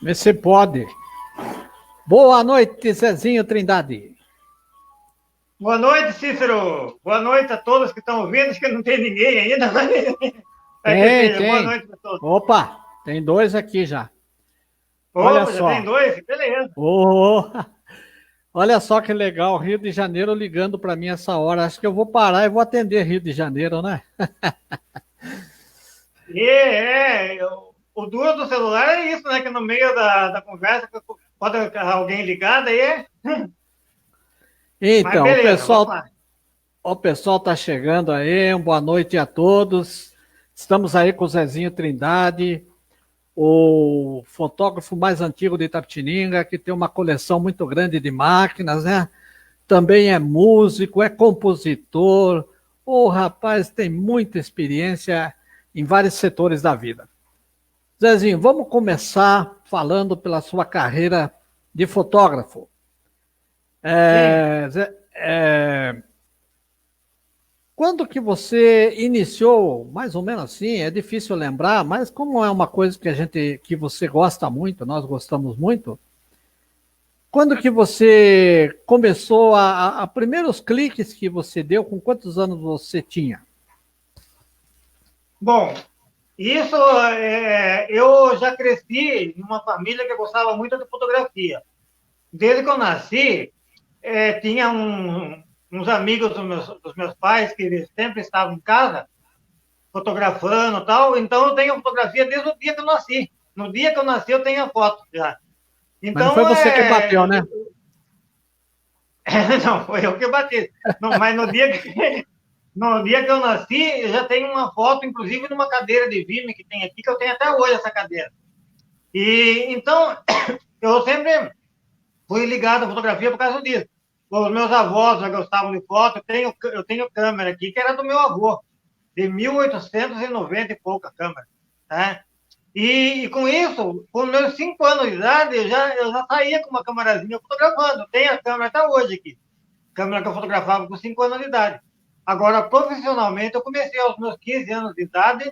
Vê se pode. Boa noite, Zezinho Trindade. Boa noite, Cícero. Boa noite a todos que estão ouvindo. Acho que não tem ninguém ainda. Tem. Boa noite para todos. Opa, tem dois aqui já. Olha só. Já tem dois? Beleza. Olha só que legal, Rio de Janeiro ligando para mim essa hora. Acho que eu vou parar e vou atender Rio de Janeiro, né? O duro do celular é isso, né? Que no meio da conversa pode alguém ligar, daí é... Então, beleza, o pessoal está chegando aí, boa noite a todos. Estamos aí com o Zezinho Trindade, o fotógrafo mais antigo de Itapetininga, que tem uma coleção muito grande de máquinas, né? Também é músico, é compositor. O rapaz tem muita experiência em vários setores da vida. Zezinho, vamos começar falando pela sua carreira de fotógrafo. Quando que você iniciou, mais ou menos assim, é difícil lembrar, mas como é uma coisa que você gosta muito, nós gostamos muito, quando que você começou a primeiros cliques que você deu, com quantos anos você tinha? Bom, isso eu já cresci numa família que gostava muito de fotografia. Desde que eu nasci, tinha uns amigos dos meus pais que eles sempre estavam em casa fotografando e tal, então eu tenho fotografia desde o dia que eu nasci. No dia que eu nasci eu tenho a foto já. Então, mas não foi você que bateu, né? Não, foi eu que bati. Não, mas no dia que eu nasci, eu já tenho uma foto, inclusive numa cadeira de Vime que tem aqui, que eu tenho até hoje essa cadeira. E então eu sempre fui ligado à fotografia por causa disso. Os meus avós já gostavam de foto. Eu tenho câmera aqui, que era do meu avô, de 1890 e pouca câmera. Né? E com isso, com meus 5 anos de idade, eu já saía com uma câmerazinha fotografando. Tenho a câmera até hoje aqui. Câmera que eu fotografava com 5 anos de idade. Agora, profissionalmente, eu comecei aos meus 15 anos de idade,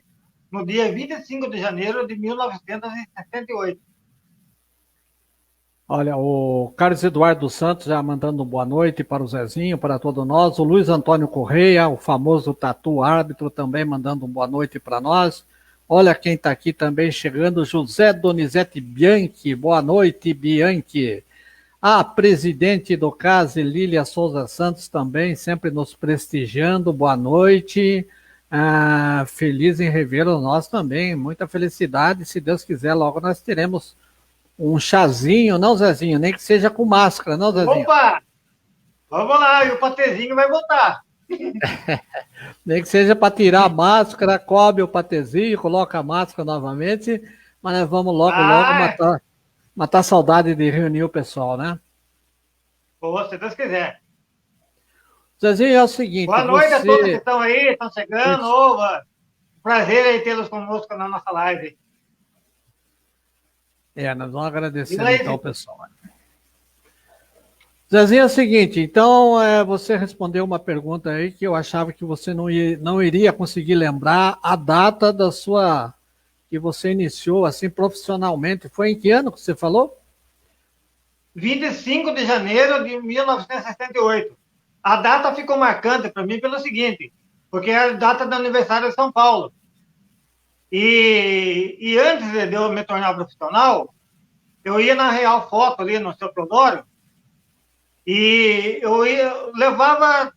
no dia 25 de janeiro de 1968. Olha, o Carlos Eduardo dos Santos já mandando boa noite para o Zezinho, para todos nós. O Luiz Antônio Correia, o famoso tatu árbitro, também mandando boa noite para nós. Olha quem está aqui também chegando, José Donizete Bianchi. Boa noite, Bianchi. A presidente do CASE, Lília Souza Santos, também sempre nos prestigiando. Boa noite. Feliz em revê-lo nós também. Muita felicidade. Se Deus quiser, logo nós teremos um chazinho, não, Zezinho? Nem que seja com máscara, não, Zezinho? Opa! Vamos lá, e o patezinho vai voltar. Nem que seja para tirar a máscara, cobre o patezinho, coloca a máscara novamente, mas nós vamos logo matar a saudade de reunir o pessoal, né? Pô, se Deus quiser. Zezinho, é o seguinte... Boa noite a todos que estão aí, estão chegando. Prazer aí tê-los conosco na nossa live. Nós vamos agradecer então, pessoal. Zezinho, é o seguinte, então você respondeu uma pergunta aí que eu achava que você não iria conseguir lembrar a data da sua... que você iniciou assim profissionalmente. Foi em que ano que você falou? 25 de janeiro de 1968. A data ficou marcante para mim pelo seguinte, porque é a data do aniversário de São Paulo. E antes de eu me tornar profissional, eu ia na Real Foto ali no Seu Teodoro, e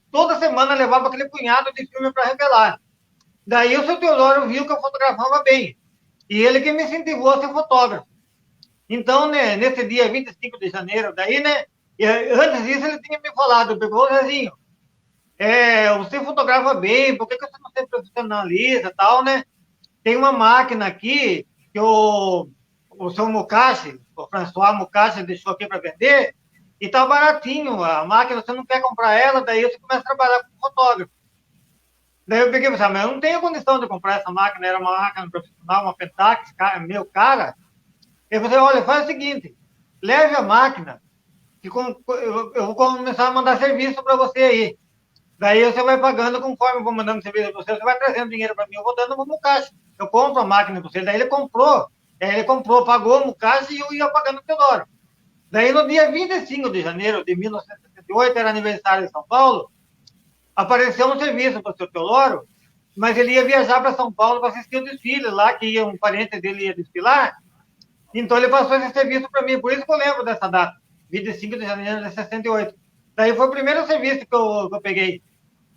toda semana levava aquele punhado de filme para revelar. Daí o Seu Teodoro viu que eu fotografava bem, e ele que me incentivou a ser fotógrafo. Então, né, nesse dia 25 de janeiro, daí, né, antes disso ele tinha me falado, pegou, Zezinho, você fotografa bem, por que você não se profissionaliza e tal, né? Tem uma máquina aqui que o seu Mukashi, o François Mukashi deixou aqui para vender, e tá baratinho a máquina, você não quer comprar ela, daí você começa a trabalhar como fotógrafo. Daí eu peguei e pensei, mas eu não tenho condição de comprar essa máquina, era uma máquina profissional, uma Pentax, meio cara. Eu falei, olha, faz o seguinte, leve a máquina eu vou começar a mandar serviço para você aí. Daí você vai pagando conforme eu vou mandando serviço para você, você vai trazendo dinheiro para mim, eu vou dando no caixa. Eu compro a máquina para você, daí ele comprou, pagou no caixa e eu ia pagando o Teodoro. Daí no dia 25 de janeiro de 1978, era aniversário de São Paulo, apareceu um serviço para o seu Teodoro, mas ele ia viajar para São Paulo para assistir o desfile lá, que um parente dele ia desfilar, então ele passou esse serviço para mim, por isso que eu lembro dessa data, 25 de janeiro de 68. Daí foi o primeiro serviço que eu peguei.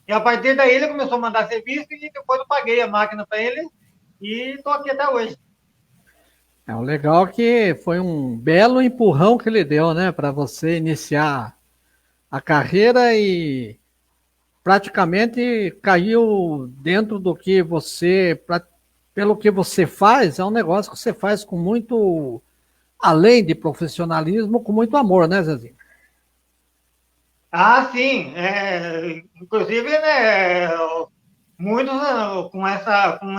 E a partir daí ele começou a mandar serviço e depois eu paguei a máquina para ele e estou aqui até hoje. É o legal que foi um belo empurrão que ele deu, né, para você iniciar a carreira e praticamente caiu dentro do que você, pelo que você faz, é um negócio que você faz com muito, além de profissionalismo, com muito amor, né, Zezinho? Ah, sim. Inclusive, né, muitos com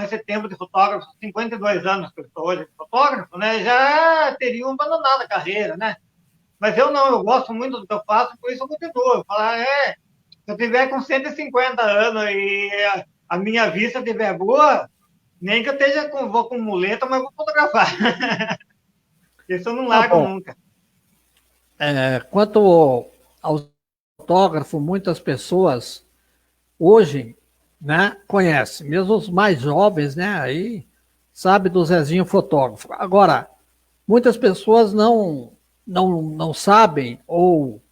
esse tempo de fotógrafo, 52 anos que eu estou hoje de fotógrafo, né, já teriam abandonado a carreira, né? Mas eu não, eu gosto muito do que eu faço, por isso eu continuo. Eu falo, se eu tiver com 150 anos e a minha vista estiver boa, nem que eu vou com muleta, mas vou fotografar. Isso eu não Tá largo bom. nunca. Quanto ao fotógrafo, muitas pessoas hoje, né, conhecem, mesmo os mais jovens, né, aí sabe do Zezinho fotógrafo. Agora, muitas pessoas não sabem, ou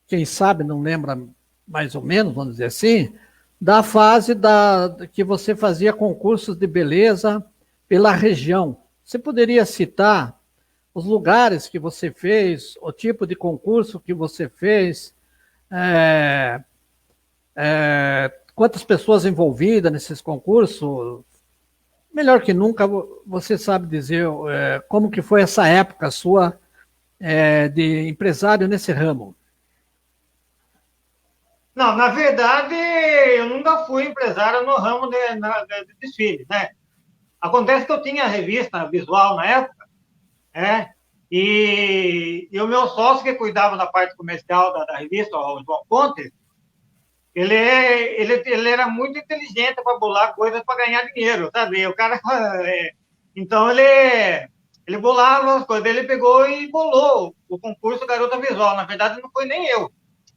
quem sabe não lembra mais ou menos, vamos dizer assim, da fase que você fazia concursos de beleza pela região. Você poderia citar os lugares que você fez, o tipo de concurso que você fez, é, quantas pessoas envolvidas nesses concursos? Melhor que nunca, você sabe dizer como que foi essa época sua de empresário nesse ramo. Não, na verdade, eu nunca fui empresário no ramo de desfile, né? Acontece que eu tinha revista visual na época, né? E o meu sócio que cuidava da parte comercial da revista, o João Pontes, ele era muito inteligente para bolar coisas para ganhar dinheiro, sabe? O cara, então ele bolava as coisas, ele pegou e bolou o concurso Garota Visual. Na verdade, não foi nem eu,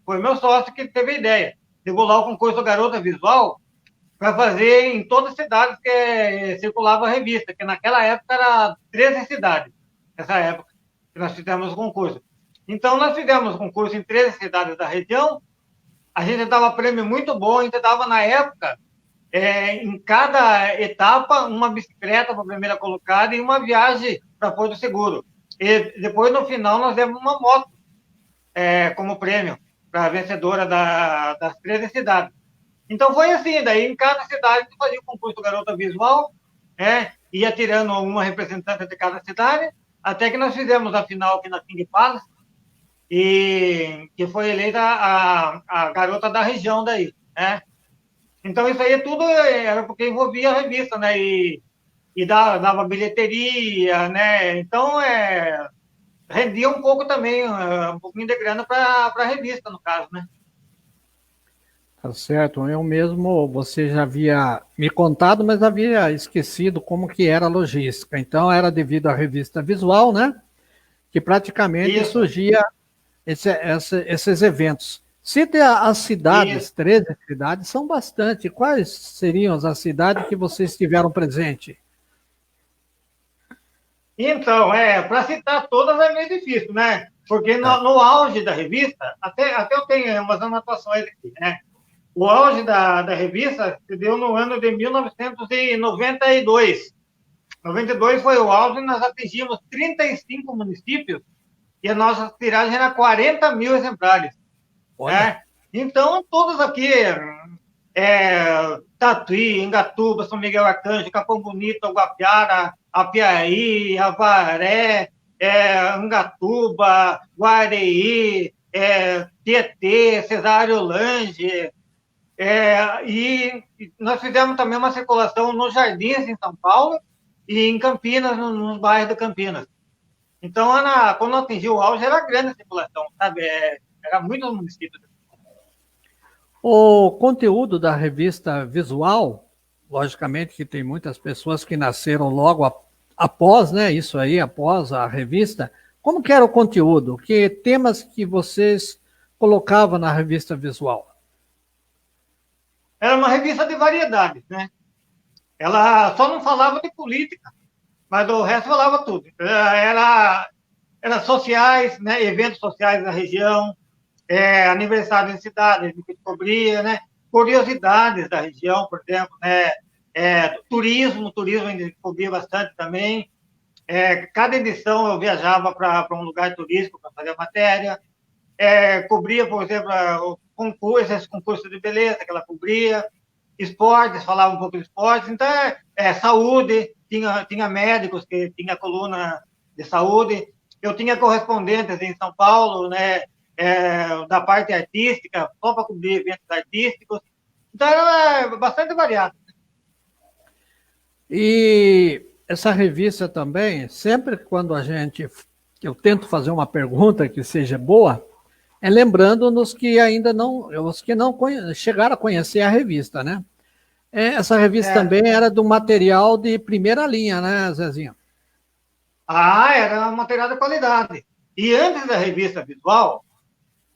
foi meu sócio que teve a ideia de bolar o concurso Garota Visual para fazer em todas as cidades que circulava a revista, que naquela época era 13 cidades, nessa época que nós fizemos o concurso. Então, nós fizemos o concurso em 13 cidades da região, a gente dava prêmio muito bom, a gente dava na época, em cada etapa, uma bicicleta para a primeira colocada e uma viagem para Porto Seguro. E depois, no final, nós demos uma moto como prêmio para a vencedora das 13 cidades. Então foi assim, daí em cada cidade fazia o concurso Garota Visual, ia tirando uma representante de cada cidade, até que nós fizemos a final aqui na King Palace, e que foi eleita a garota da região daí, né? Então isso aí tudo era porque envolvia a revista, né? E dava bilheteria, né? Então rendia um pouco também, um pouquinho de grana para a revista, no caso, né? Tá certo, eu mesmo, você já havia me contado, mas havia esquecido como que era a logística. Então era devido à revista visual, né? Que praticamente Isso, surgia esses eventos. Cite as cidades, isso. 13 cidades, são bastante. Quais seriam as cidades que vocês tiveram presente? Então, para citar todas é meio difícil, né? Porque no, É. no auge da revista, até eu tenho umas anotações aqui, né? O auge da revista se deu no ano de 1992. 92 foi o auge, nós atingimos 35 municípios e a nossa tiragem era 40 mil exemplares. Olha, Né? Então, todos aqui, Tatuí, Ingatuba, São Miguel Arcanjo, Capão Bonito, Guapiara, Apiaí, Avaré, Angatuba, Guareí, Tietê, Cesário Lange, e nós fizemos também uma circulação nos Jardins, em São Paulo, e em Campinas, nos bairros de Campinas. Então, quando atingiu o auge, era grande a circulação, sabe? Era muitos municípios. O conteúdo da revista visual, logicamente que tem muitas pessoas que nasceram logo após, né? Isso aí, após a revista. Como que era o conteúdo? Que temas que vocês colocavam na revista visual? Era uma revista de variedades, né? Ela só não falava de política, mas o resto falava tudo. Era sociais, né? Eventos sociais da região, aniversário de cidade, a gente cobria, né? Curiosidades da região, por exemplo, né? Turismo a gente cobria bastante também. Cada edição eu viajava para um lugar turístico para fazer a matéria. Cobria, por exemplo, esses concursos de beleza que ela cobria, esportes, falava um pouco de esportes, então saúde, tinha médicos que tinha coluna de saúde, eu tinha correspondentes em São Paulo, né, da parte artística, só para cobrir eventos artísticos, então era bastante variado. E essa revista também, sempre quando eu tento fazer uma pergunta que seja boa, lembrando nos que ainda não, os que não chegaram a conhecer a revista, né? Essa revista também era do material de primeira linha, né, Zezinho? Era um material de qualidade. E antes da revista visual,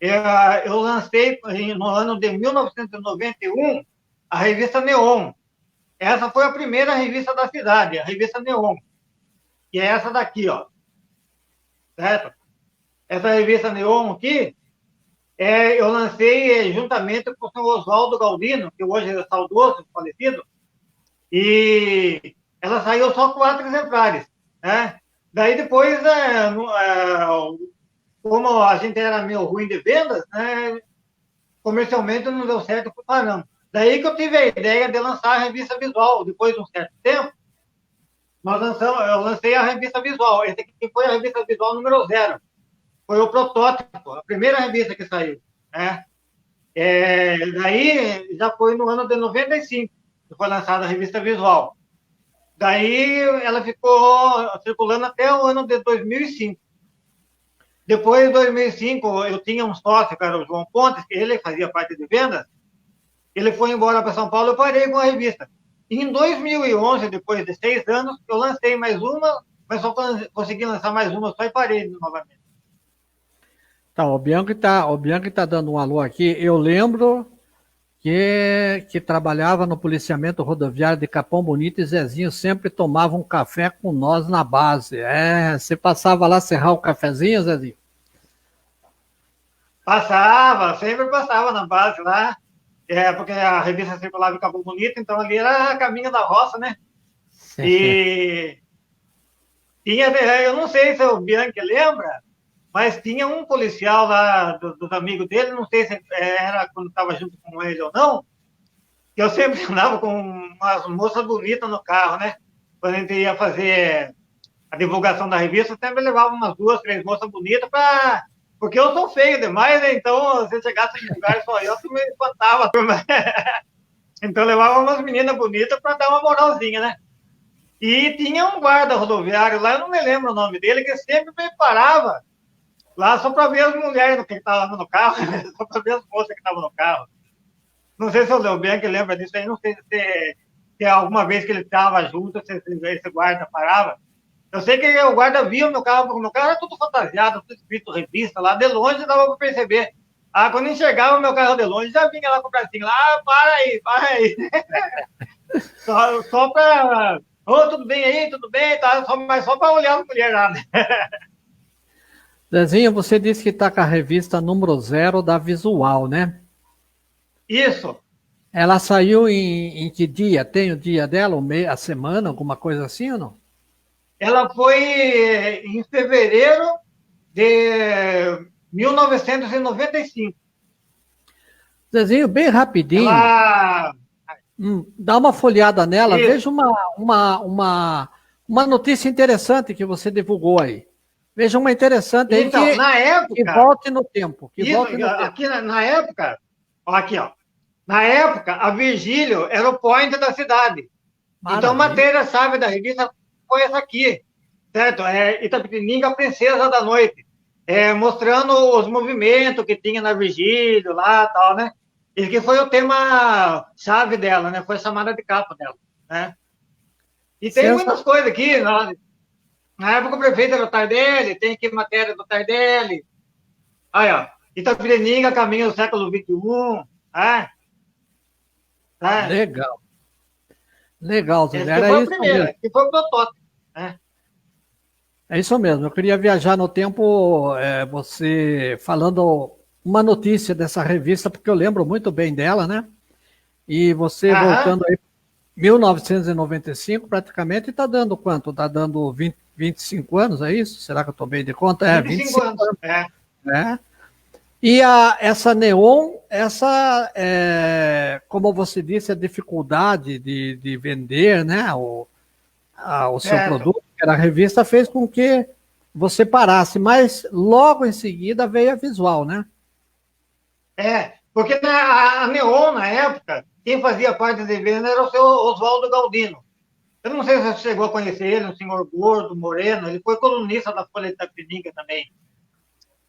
eu lancei no ano de 1991 a revista Neon. Essa foi a primeira revista da cidade, a revista Neon, que é essa daqui, ó. Certo? Essa revista Neon aqui, eu lancei juntamente com o senhor Oswaldo Galdino, que hoje é saudoso, falecido, e ela saiu só 4 exemplares, né? Daí depois, como a gente era meio ruim de vendas, né, comercialmente não deu certo por caramba. Daí que eu tive a ideia de lançar a revista visual. Depois de um certo tempo, eu lancei a revista visual. Essa aqui foi a revista visual número 0. Foi o protótipo, a primeira revista que saiu, né? Daí já foi no ano de 95 que foi lançada a revista visual. Daí ela ficou circulando até o ano de 2005. Depois de 2005, eu tinha um sócio, que era o João Pontes, que ele fazia parte de vendas. Ele foi embora para São Paulo, eu parei com a revista. E em 2011, depois de 6 anos, eu lancei mais uma, mas só consegui lançar mais uma só e parei novamente. Tá, o Bianchi tá dando um alô aqui. Eu lembro que trabalhava no policiamento rodoviário de Capão Bonito e Zezinho sempre tomava um café com nós na base. Você passava lá serrar o cafezinho, Zezinho? Passava, sempre passava na base lá, porque a revista circulava em Capão Bonito, então ali era caminho da roça, né? E tinha, eu não sei se o Bianchi lembra, mas tinha um policial lá, dos amigos dele, não sei se era quando estava junto com ele ou não, que eu sempre andava com umas moças bonitas no carro, né? Quando a gente ia fazer a divulgação da revista, eu sempre levava umas 2, 3 moças bonitas porque eu sou feio demais, né? Então, se chegasse em lugar só eu me espantava. Então, eu levava umas meninas bonitas para dar uma moralzinha, né? E tinha um guarda rodoviário lá, eu não me lembro o nome dele, que sempre me parava lá só para ver as mulheres que estavam no carro, só para ver as moças que estavam no carro. Não sei se o Leo Bianchi lembra disso aí, não sei se alguma vez que ele estava junto, se esse guarda parava. Eu sei que o guarda via o meu carro era tudo fantasiado, tudo escrito revista lá, de longe dava para perceber. Quando enxergava o meu carro de longe, já vinha lá com o bracinho lá, para aí. só para... tudo bem aí, tudo bem, tá? Mas só para olhar a mulher lá, né? Zezinho, você disse que está com a revista número 0 da Visual, né? Isso. Ela saiu em que dia? Tem o dia dela, a semana, alguma coisa assim ou não? Ela foi em fevereiro de 1995. Zezinho, bem rapidinho. Dá uma folhada nela, Isso. Veja uma notícia interessante que você divulgou aí. Veja uma interessante aí então, na época, que volte no tempo. Aqui na época, aqui, ó. Na época, a Virgílio era o point da cidade. Maravilha. Então, a matéria-chave da revista foi essa aqui. certo? Itapetininga, a Princesa da Noite, mostrando os movimentos que tinha na Virgílio lá, tal, né? E que foi o tema chave dela, né? Foi a chamada de capa dela, né? E tem Sensa- muitas coisas aqui, na época o prefeito era o Tardelli, tem aqui matéria do Tardelli, aí, ó, Itapetininga, caminho do século XXI, é, Legal, legal, Zé. esse que Era foi o isso primeiro, mesmo. esse que foi o protótipo, né? É isso mesmo. Eu queria viajar no tempo, você falando uma notícia dessa revista, porque eu lembro muito bem dela, né? E você Aham, voltando aí, 1995, praticamente, está dando quanto? Está dando 25 anos, é isso? Será que eu estou bem de conta? É, 25 25 anos, anos, né? E essa Neon, como você disse, a dificuldade de vender, né, o seu certo. produto, que era a revista, fez com que você parasse, mas logo em seguida veio a visual, né? Porque a Neon, na época, quem fazia parte de venda era o seu Oswaldo Galdino. Eu não sei se você chegou a conhecer ele, um senhor gordo, moreno, ele foi colunista da Folha de Itapetininga também.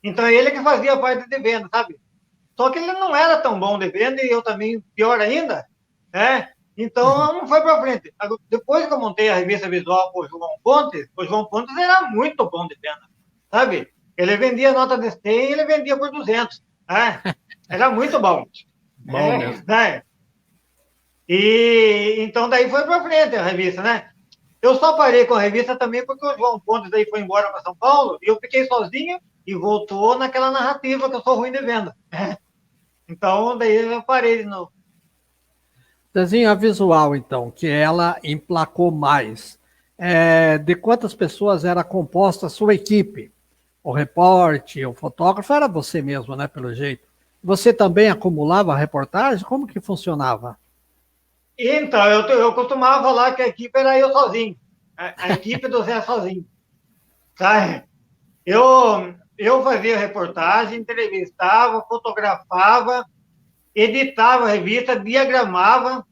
Então, ele que fazia parte de venda, sabe? Só que ele não era tão bom de venda e eu também, pior ainda, né? Então, não foi para frente. Depois que eu montei a revista visual com o João Pontes era muito bom de venda, sabe? Ele vendia nota de 100 e ele vendia por 200, né? Era muito bom. Bom mesmo. Né? E então daí foi para frente a revista, né? Eu só parei com a revista também porque o João Pontes aí foi embora para São Paulo e eu fiquei sozinho e voltou naquela narrativa que eu sou ruim de venda. Então daí eu parei de novo. Desenho a visual, então, que ela emplacou mais. De quantas pessoas era composta a sua equipe? O repórter, o fotógrafo, era você mesmo, né, pelo jeito. Você também acumulava reportagem? Como que funcionava? Então, eu costumava falar que a equipe era eu sozinho. A equipe do Zé sozinho. Sabe? Eu fazia reportagem, entrevistava, fotografava, editava a revista, diagramava,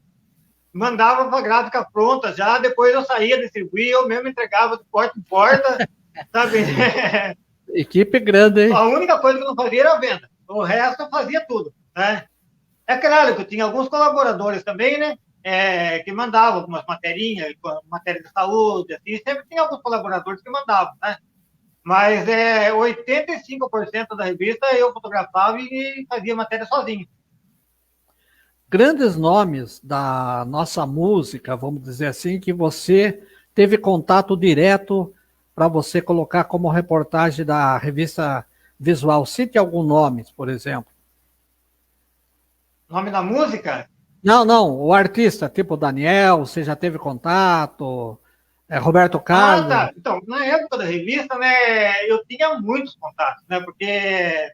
mandava para a gráfica pronta já, depois eu saía, distribuía, eu mesmo entregava de porta em porta, sabe? Equipe grande, hein? A única coisa que eu não fazia era a venda, o resto eu fazia tudo, né? É claro que eu tinha alguns colaboradores também, né? Que mandavam algumas materinhas, matéria de saúde, assim, sempre tinha alguns colaboradores que mandavam, né? Mas 85% da revista eu fotografava e fazia matéria sozinho. Grandes nomes da nossa música, vamos dizer assim, que você teve contato direto para você colocar como reportagem da revista Visual. Cite algum nome, por exemplo. O nome da música? Não, não, o artista, tipo Daniel, você já teve contato, Roberto Ah, Carlos. tá. Então, na época da revista, né, eu tinha muitos contatos, né, porque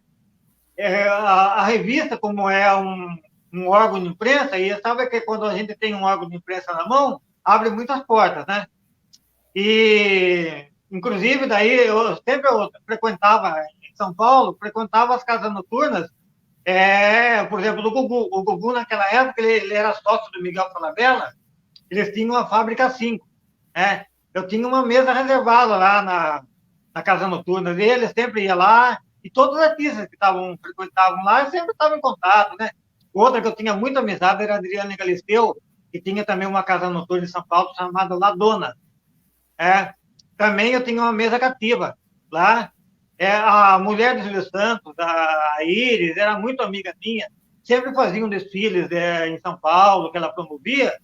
a revista, como é um órgão de imprensa, e sabe que quando a gente tem um órgão de imprensa na mão, abre muitas portas, né? E, inclusive, daí eu frequentava em São Paulo, frequentava as casas noturnas, por exemplo, do Gugu. O Gugu, naquela época, ele era sócio do Miguel Falabella, eles tinham uma fábrica 5, né? Eu tinha uma mesa reservada lá na casa noturna dele, sempre ia lá, e todos os artistas que frequentavam lá, eu sempre estava em contato, né? Outra que eu tinha muita amizade era a Adriana Galisteu, que tinha também uma casa noturna em São Paulo chamada La Dona. Também eu tinha uma mesa cativa lá. A mulher do Silvio Santos, a Iris, era muito amiga minha, sempre faziam desfiles em São Paulo, que ela promovia,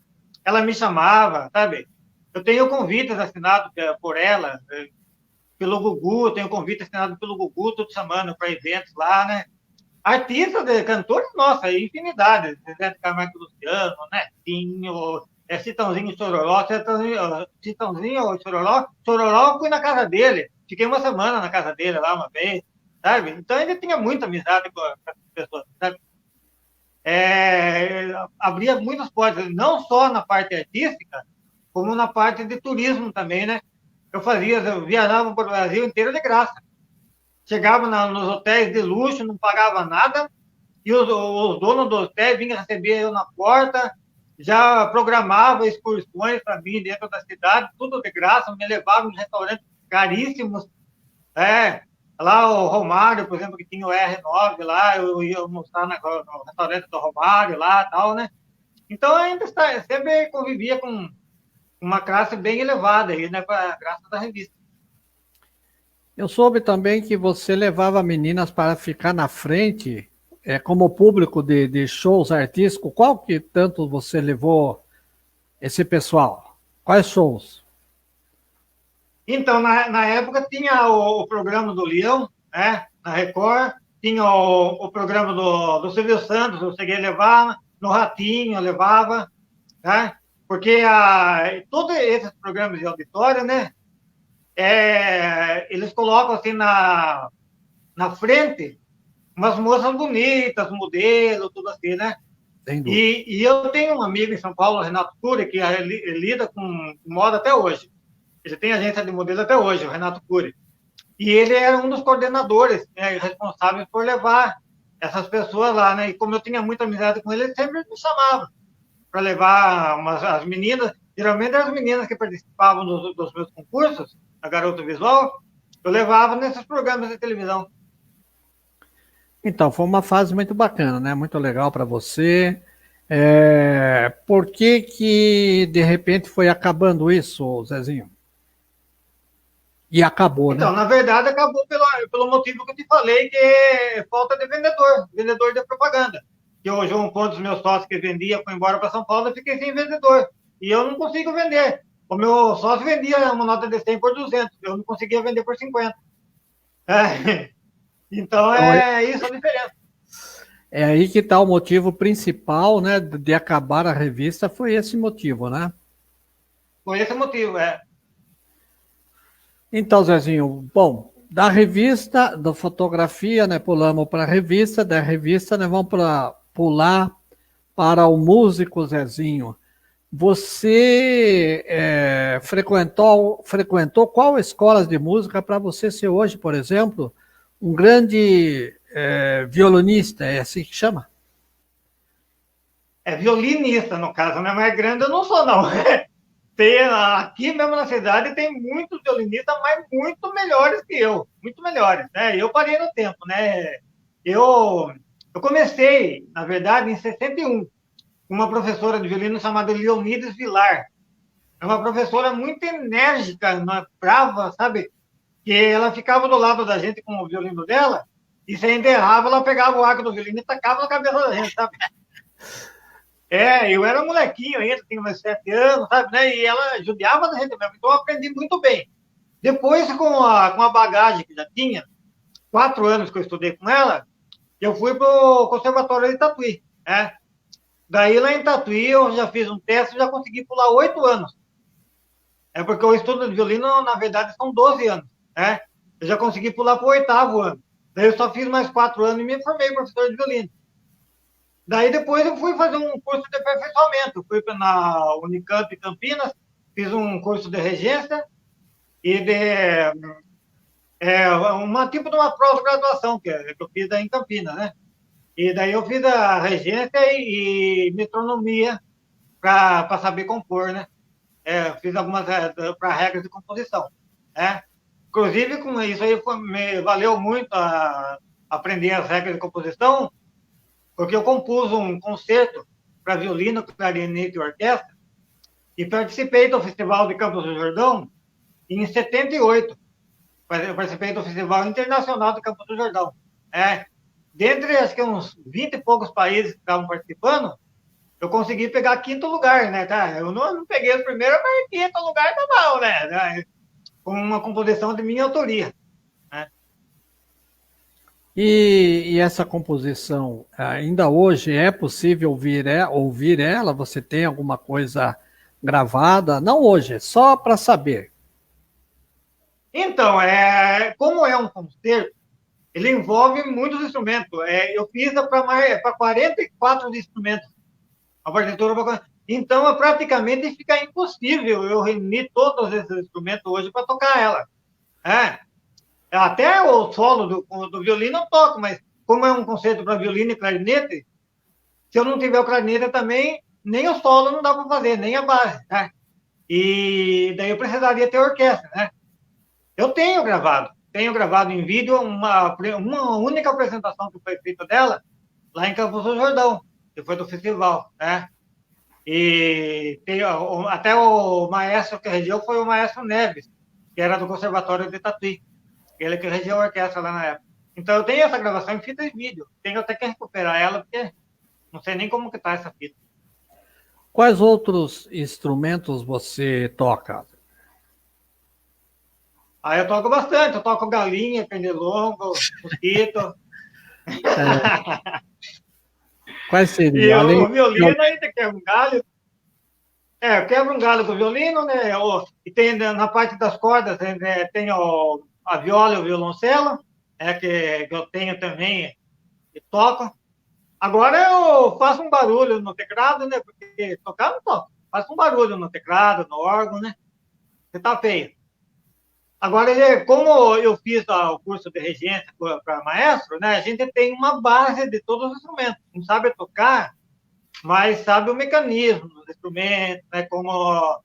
ela me chamava, sabe? Eu tenho convites assinados por ela, pelo Gugu, eu tenho convite assinado pelo Gugu, tudo chamando para eventos lá, né? Artistas, cantores, nossa, infinidade. Zé de Camargo e Luciano, Netinho, Citãozinho Chororó, Citãozinho Chororó. Chororó, eu fui na casa dele, fiquei uma semana na casa dele lá uma vez, sabe? Então ele tinha muita amizade com as pessoas, sabe? Abria muitas portas, não só na parte artística, como na parte de turismo também, né? Eu viajava para o Brasil inteiro de graça. Chegava nos hotéis de luxo, não pagava nada, e os donos do hotel vinham receber eu na porta, já programava excursões para mim dentro da cidade, tudo de graça, me levavam no restaurante. caríssimos. É, lá o Romário, por exemplo, que tinha o R9 lá, eu ia almoçar no restaurante do Romário lá e tal, né? Então ainda sempre convivia com uma classe bem elevada aí, né? Graças à revista. Eu soube também que você levava meninas para ficar na frente, como público de shows artísticos. Qual que tanto você levou esse pessoal? Quais shows? Então, na época tinha o programa do Leão, né? Na Record, tinha o programa do Silvio Santos, eu cheguei a levar, no Ratinho eu levava, né? Porque todos esses programas de auditório, né? Eles colocam assim na frente umas moças bonitas, modelo, tudo assim, né? Sem dúvida. E eu tenho um amigo em São Paulo, Renato Cury, que ele lida com moda até hoje. Ele tem agência de modelo até hoje, o Renato Cury. E ele era um dos coordenadores, né, responsáveis por levar essas pessoas lá, né? E como eu tinha muita amizade com ele, ele sempre me chamava para levar as meninas, geralmente as meninas que participavam dos meus concursos, a Garota Visual, eu levava nesses programas de televisão. Então, foi uma fase muito bacana, né? Muito legal para você. Por que que de repente foi acabando isso, Zezinho? E acabou, Então, né? na verdade, acabou pelo motivo que eu te falei, que é falta de vendedor de propaganda. Que hoje um dos meus sócios que vendia foi embora para São Paulo, eu fiquei sem vendedor. E eu não consigo vender. O meu sócio vendia uma nota de 100 por 200, eu não conseguia vender por 50. É. Então, Então, é isso a diferença. é aí que está o motivo principal, né, de acabar a revista, foi esse motivo, né? Foi esse o motivo, é. Então, Zezinho, bom, da revista, da fotografia, né, pulamos para a revista, da revista, né, vamos pular para o músico Zezinho. Você frequentou qual escolas de música para você ser hoje, por exemplo, um grande violinista, é assim que chama? É violinista, no caso, né? Mas grande eu não sou, não. Aqui mesmo na cidade tem muitos violinistas, mas muito melhores que eu. Muito melhores, né? Eu parei no tempo, né? Eu comecei, na verdade, em 61, com uma professora de violino chamada Leonides Vilar. É uma professora muito enérgica, brava, sabe? Que ela ficava do lado da gente com o violino dela, e se enterrava, ela pegava o arco do violino e tacava na cabeça da gente, sabe? Eu era um molequinho ainda, tinha uns 7 anos, sabe, né? E ela judiava da gente mesmo, então eu aprendi muito bem. Depois, com a bagagem que já tinha, 4 anos que eu estudei com ela, eu fui para o Conservatório de Tatuí, né? Daí, lá em Tatuí, eu já fiz um teste e já consegui pular 8 anos. É porque o estudo de violino, na verdade, são 12 anos, né? Eu já consegui pular para o 8º ano. Daí eu só fiz mais 4 anos e me formei professor de violino. Daí depois eu fui fazer um curso de aperfeiçoamento. Fui na Unicamp Campinas, fiz um curso de regência e uma tipo de uma pós-graduação que eu fiz aí em Campinas, né? E daí eu fiz a regência e metronomia para saber compor, né? Fiz algumas para regras de composição, né? Inclusive, com isso aí me valeu muito aprender as regras de composição, porque eu compus um concerto para violino, clarinete e orquestra e participei do Festival de Campos do Jordão em 78. Eu participei do Festival Internacional de Campos do Jordão. Dentre, acho que uns 20 e poucos países que estavam participando, eu consegui pegar 5º lugar, né? Tá? Eu não peguei o primeiro, mas 5º lugar tá bom, né? Com uma composição de minha autoria. Né? E essa composição, ainda hoje é possível ouvir ela? Você tem alguma coisa gravada? Não hoje, só para saber. Então, como é um concerto, ele envolve muitos instrumentos. Eu fiz para 44 instrumentos. A partitura. Então, praticamente fica impossível eu reunir todos esses instrumentos hoje para tocar ela. Até o solo do violino eu toco, mas como é um concerto para violino e clarinete, se eu não tiver o clarinete também, nem o solo não dá para fazer, nem a base. Né? E daí eu precisaria ter orquestra, né? Eu tenho gravado em vídeo uma única apresentação que foi feita dela lá em Campos do Jordão, que foi do festival, né? E até o maestro que regeu foi o maestro Neves, que era do Conservatório de Tatuí. Ele que regeu a orquestra lá na época. Então eu tenho essa gravação em fita e vídeo. Tenho até que recuperar ela, porque não sei nem como que tá essa fita. Quais outros instrumentos você toca? Aí eu toco bastante, eu toco galinha, pernilongo, mosquito. Quais E seriam? o violino ainda que é um galho. Eu quebro um galho com o violino, né? E tem na parte das cordas, tem a viola e o violoncelo, que eu tenho também e toco. Agora eu faço um barulho no teclado, né? Porque tocar não toco. Faço um barulho no teclado, no órgão, né? Você tá feio. Agora, como eu fiz o curso de regência para maestro, né? A gente tem uma base de todos os instrumentos. Não sabe tocar, mas sabe o mecanismo dos instrumentos, né? Como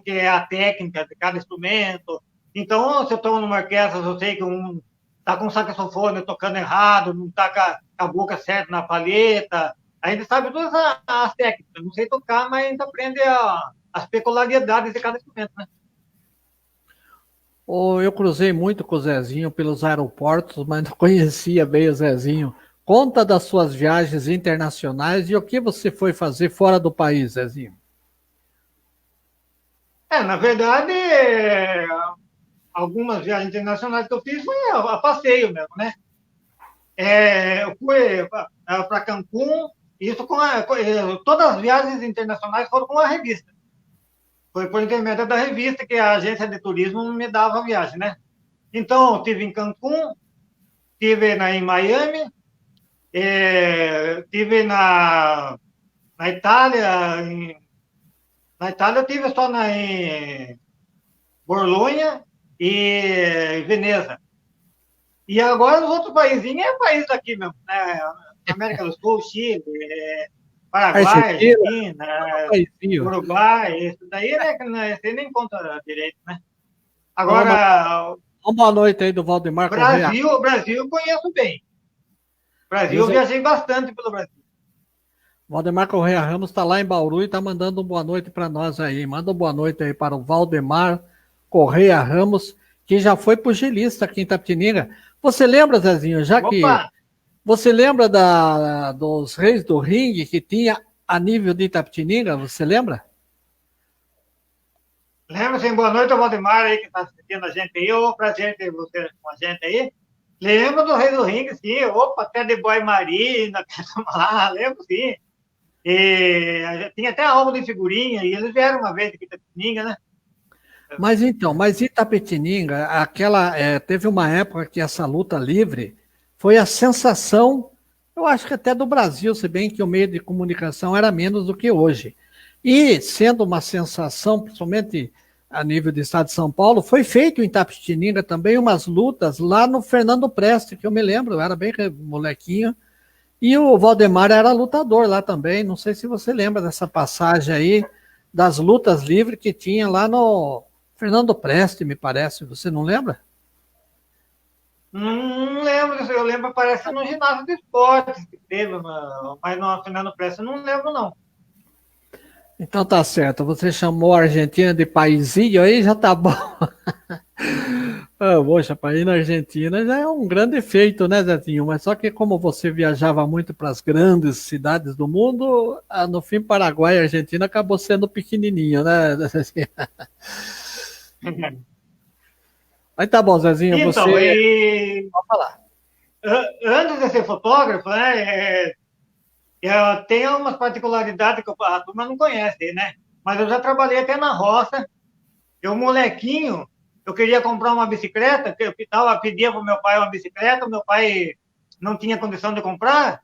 que é a técnica de cada instrumento. Então, se eu estou numa orquestra, eu sei que um está com o saxofone tocando errado, não está com a boca certa na palheta. A gente sabe todas as técnicas. Não sei tocar, mas a gente aprende as peculiaridades de cada instrumento, né? Eu cruzei muito com o Zezinho pelos aeroportos, mas não conhecia bem o Zezinho. Conta das suas viagens internacionais e o que você foi fazer fora do país, Zezinho. Na verdade, algumas viagens internacionais que eu fiz foi a passeio mesmo, né? Eu fui para Cancún, isso todas as viagens internacionais foram com a revista. Foi por intermédio da revista que a agência de turismo me dava a viagem, né? Então, estive em Cancún, estive em Miami, estive na Itália. Na Itália, eu estive só em Bolonha e Veneza. E agora os outros países é país daqui mesmo, né? América do Sul, Chile, Paraguai, Argentina, Uruguai, isso daí, né, você nem conta direito, né? Agora, uma boa noite aí do Valdemar Correia. Brasil eu conheço bem. Brasil eu viajei bastante pelo Brasil. Valdemar Correia Ramos está lá em Bauru e está mandando uma boa noite para nós aí. Manda uma boa noite aí para o Valdemar Correia Ramos, que já foi pugilista aqui em Itapetininga. Você lembra, Zezinho, você lembra dos Reis do Ringue que tinha a nível de Itapetininga? Você lembra? Lembro, sim. Boa noite ao Valdemar aí que está assistindo a gente aí. Prazer ter você com a gente aí. Lembro do Reis do Ringue, sim. Opa, até de Boy Marina, lá, lembro, sim. E tinha até álbum de figurinha, e eles vieram uma vez aqui em Itapetininga, né? Mas Itapetininga, teve uma época que essa luta livre foi a sensação, eu acho que até do Brasil, se bem que o meio de comunicação era menos do que hoje. E sendo uma sensação, principalmente a nível do estado de São Paulo, foi feito em Itapetininga também umas lutas lá no Fernando Preste, que eu me lembro, eu era bem molequinho, e o Valdemar era lutador lá também, não sei se você lembra dessa passagem aí, das lutas livres que tinha lá no Fernando Preste, me parece, você não lembra? Não lembro, eu lembro, parece no ginásio de esportes que teve, mas no Fernando Preste eu não lembro, não. Então tá certo, você chamou a Argentina de paizinho aí, já tá bom. Poxa, para ir na Argentina já é um grande feito, né, Zezinho? Mas só que como você viajava muito para as grandes cidades do mundo, no fim Paraguai e Argentina acabou sendo pequenininho, né, Zezinho? Aí tá bom, Zezinho, então, você... Pode falar. Antes de ser fotógrafo, né, tem umas particularidades que a turma não conhece, né? Mas eu já trabalhei até na roça. Eu, molequinho, eu queria comprar uma bicicleta, que eu pedia para o meu pai uma bicicleta, meu pai não tinha condição de comprar.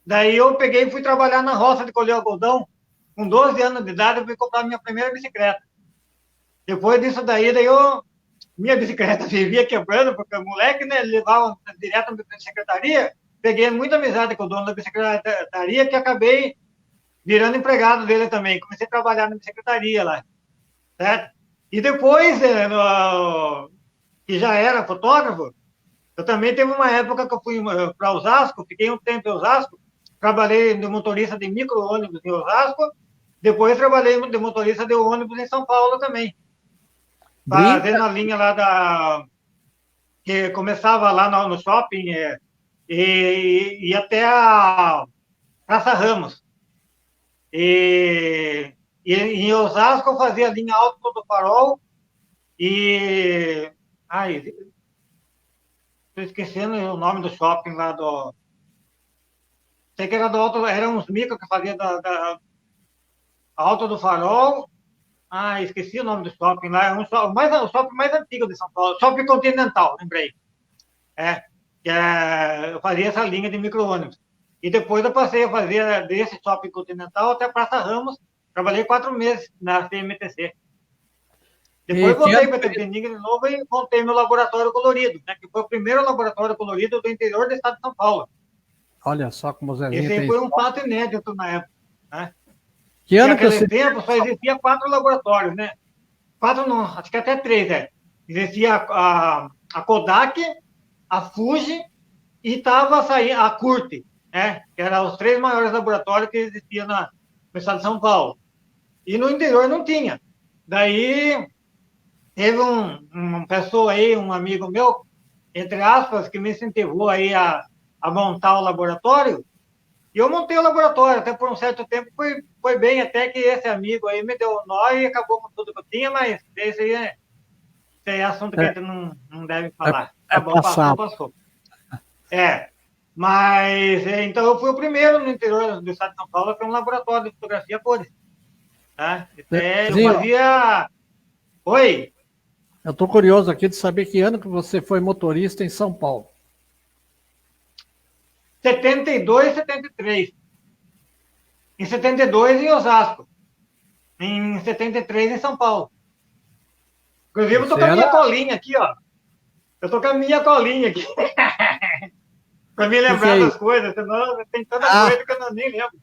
Daí eu peguei e fui trabalhar na roça de colher algodão. Com 12 anos de idade, eu fui comprar minha primeira bicicleta. Depois disso daí minha bicicleta vivia quebrando, porque o moleque, né, levava direto na secretaria. Peguei muita amizade com o dono da secretaria, que acabei virando empregado dele também. Comecei a trabalhar na secretaria lá, certo? E depois, que já era fotógrafo, eu também teve uma época que eu fui para Osasco, fiquei um tempo em Osasco, trabalhei de motorista de micro-ônibus em Osasco, depois trabalhei de motorista de ônibus em São Paulo também, Brinca. fazendo a linha lá que começava lá no shopping e até a Praça Ramos. E, e em Osasco eu fazia a linha Alto do Farol e... Ai, estou esquecendo o nome do shopping lá do... Sei que era do Alto, era uns micro que fazia da Alto do Farol. Ah, esqueci o nome do shopping lá. É o shopping mais antigo de São Paulo. Shopping Continental, lembrei. É, eu fazia essa linha de micro-ônibus. E depois eu passei a fazer desse Shopping Continental até a Praça Ramos. Trabalhei 4 meses na CMTC. E Depois que voltei ano, para Itapetininga de novo e montei meu laboratório colorido, né, que foi o primeiro laboratório colorido do interior do estado de São Paulo. olha só como o Zezinho Esse aí tem foi um história. fato inédito na época. Né? Que E ano que naquele você... tempo só existia 4 laboratórios, né? 4 não, acho que até 3, é. Existia a Kodak, a Fuji e estava saindo a Curte, né? Que eram os 3 maiores laboratórios que existiam no estado de São Paulo. E no interior não tinha. Daí teve uma pessoa aí, um amigo meu, entre aspas, que me incentivou aí a montar o laboratório. E eu montei o laboratório, até por um certo tempo foi bem, até que esse amigo aí me deu um nó e acabou com tudo que eu tinha, mas esse aí é assunto que a É, gente não deve é, falar. é Tá bom, passou, passado. passou. É, mas então eu fui o primeiro no interior do estado de São Paulo a ter um laboratório de fotografia a cores. Tá? Eu Zezinho, fazia. Oi, eu estou curioso aqui de saber que ano que você foi motorista em São Paulo. 72, 73. Em 72 em Osasco. Em 73 em São Paulo. Inclusive, eu tô Você com a era... minha colinha aqui, ó. Eu tô com a minha colinha aqui. Para me O que lembrar é das isso? coisas, senão tem tanta Ah, coisa que eu nem lembro.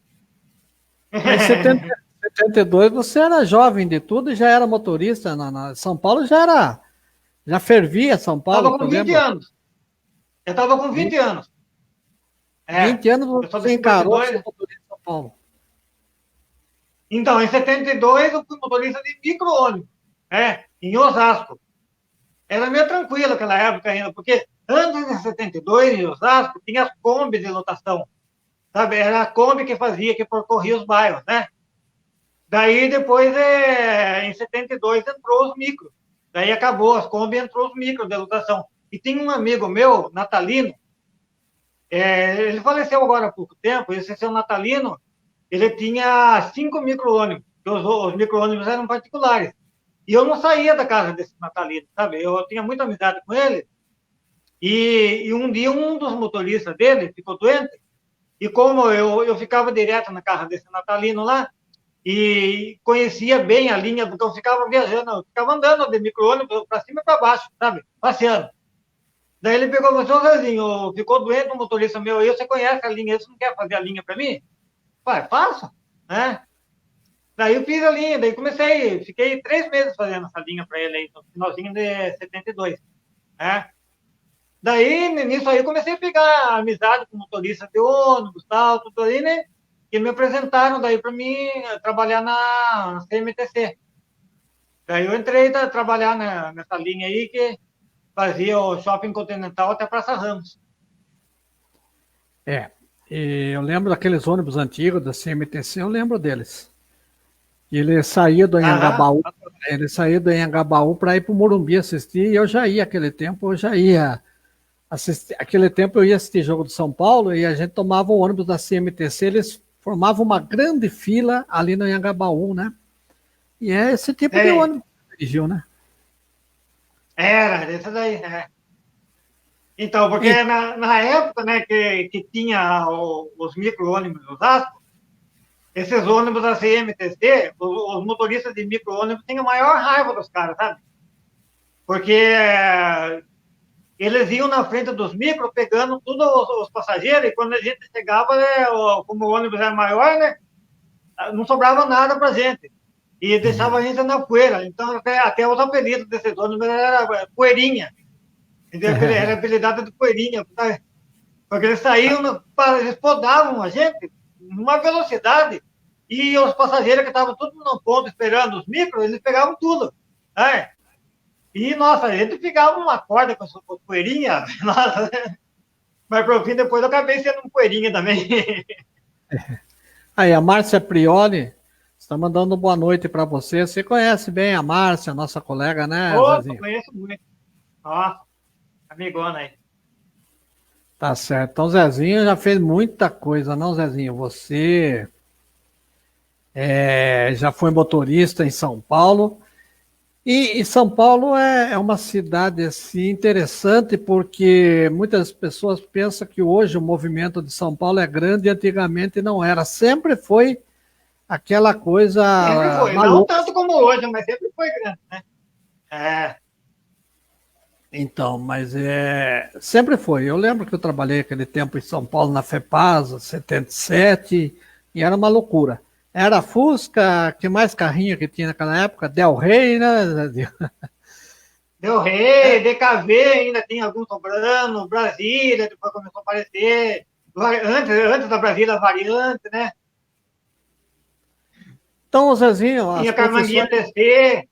mas em 72 você era jovem de tudo e já era motorista. São Paulo já era... Já fervia São Paulo, Estava que eu com 20 lembro. anos. Eu estava com 20 20, anos. É, 20 anos eu sou de você encarou ser 52. motorista em São Paulo. Então, em 72, eu fui motorista de micro-ônibus, em Osasco. Era meio tranquilo aquela época ainda, porque antes de 72, em Osasco, tinha as Kombi de lotação. Sabe? Era a Kombi que fazia, que percorria os bairros, né? Daí, depois, em 72, entrou os micros. Daí acabou as Kombi, entrou os micros de lotação. E tinha um amigo meu, Natalino, ele faleceu agora há pouco tempo, esse seu Natalino, ele tinha 5 micro-ônibus, os micro-ônibus eram particulares. E eu não saía da casa desse Natalino, sabe? Eu tinha muita amizade com ele. E um dia, um dos motoristas dele ficou doente. E como eu ficava direto na casa desse Natalino lá, e conhecia bem a linha, porque eu ficava viajando, eu ficava andando de micro-ônibus para cima e para baixo, sabe? Passeando. Daí ele pegou e falou, Zezinho, ficou doente um motorista meu aí, você conhece a linha, você não quer fazer a linha para mim? Pai, faço, né? Daí eu fiz a linha, daí comecei, fiquei 3 meses fazendo essa linha para ele aí, no finalzinho de 72, né? Daí, nisso aí, eu comecei a pegar amizade com motorista de ônibus, tal, tudo aí, né? E me apresentaram daí para mim trabalhar na CMTC. Daí eu entrei a trabalhar nessa linha aí que fazia o Shopping Continental até Praça Ramos. É. E eu lembro daqueles ônibus antigos da CMTC, eu lembro deles. Ele saía do Aham. Anhangabaú, ele saía do Anhangabaú para ir para o Morumbi assistir, e eu já ia aquele tempo, eu já ia assistir. Aquele tempo eu ia assistir jogo do São Paulo e a gente tomava o ônibus da CMTC, eles formavam uma grande fila ali no Anhangabaú, né? E é esse tipo de Sei. ônibus que dirigiu, né? Era, desse daí, Então, E, porque na época, né, que tinha os micro-ônibus em Osasco, esses ônibus da CMTC, os motoristas de micro-ônibus tinham a maior raiva dos caras, sabe? Porque eles iam na frente dos micros, pegando todos os passageiros, e quando a gente chegava, né, como o ônibus era maior, né, não sobrava nada pra gente. e deixava a gente na poeira. Então, até os apelidos desses ônibus era Poeirinha. Era apelidado de Poeirinha, porque eles saíam, eles podavam a gente numa velocidade, e os passageiros que estavam todos no ponto esperando os micros, eles pegavam tudo. Né? E, nossa, a gente ficava uma corda com essa poeirinha, nossa, mas por fim, depois eu acabei sendo um poeirinha também. Aí, a Márcia Prioli está mandando boa noite para você. Você conhece bem a Márcia, nossa colega, né, Zezinho? Conheço muito. Nossa, amigona aí. Tá certo. Então, Zezinho já fez muita coisa, não, Zezinho? Você já foi motorista em São Paulo. E São Paulo é uma cidade assim, interessante, porque muitas pessoas pensam que hoje o movimento de São Paulo é grande e antigamente não era. Sempre foi aquela coisa. Sempre foi, maluca. Não tanto como hoje, mas sempre foi grande, né? Então, mas sempre foi. Eu lembro que eu trabalhei aquele tempo em São Paulo, na FEPASA, 77, e era uma loucura. Era Fusca, que mais carrinho que tinha naquela época? Del Rey, né? Del Rey, DKV, ainda tinha alguns sobrando, Brasília, depois começou a aparecer. Antes da Brasília, variante, né? Então, Zezinho... Tinha Carmanguinha TC,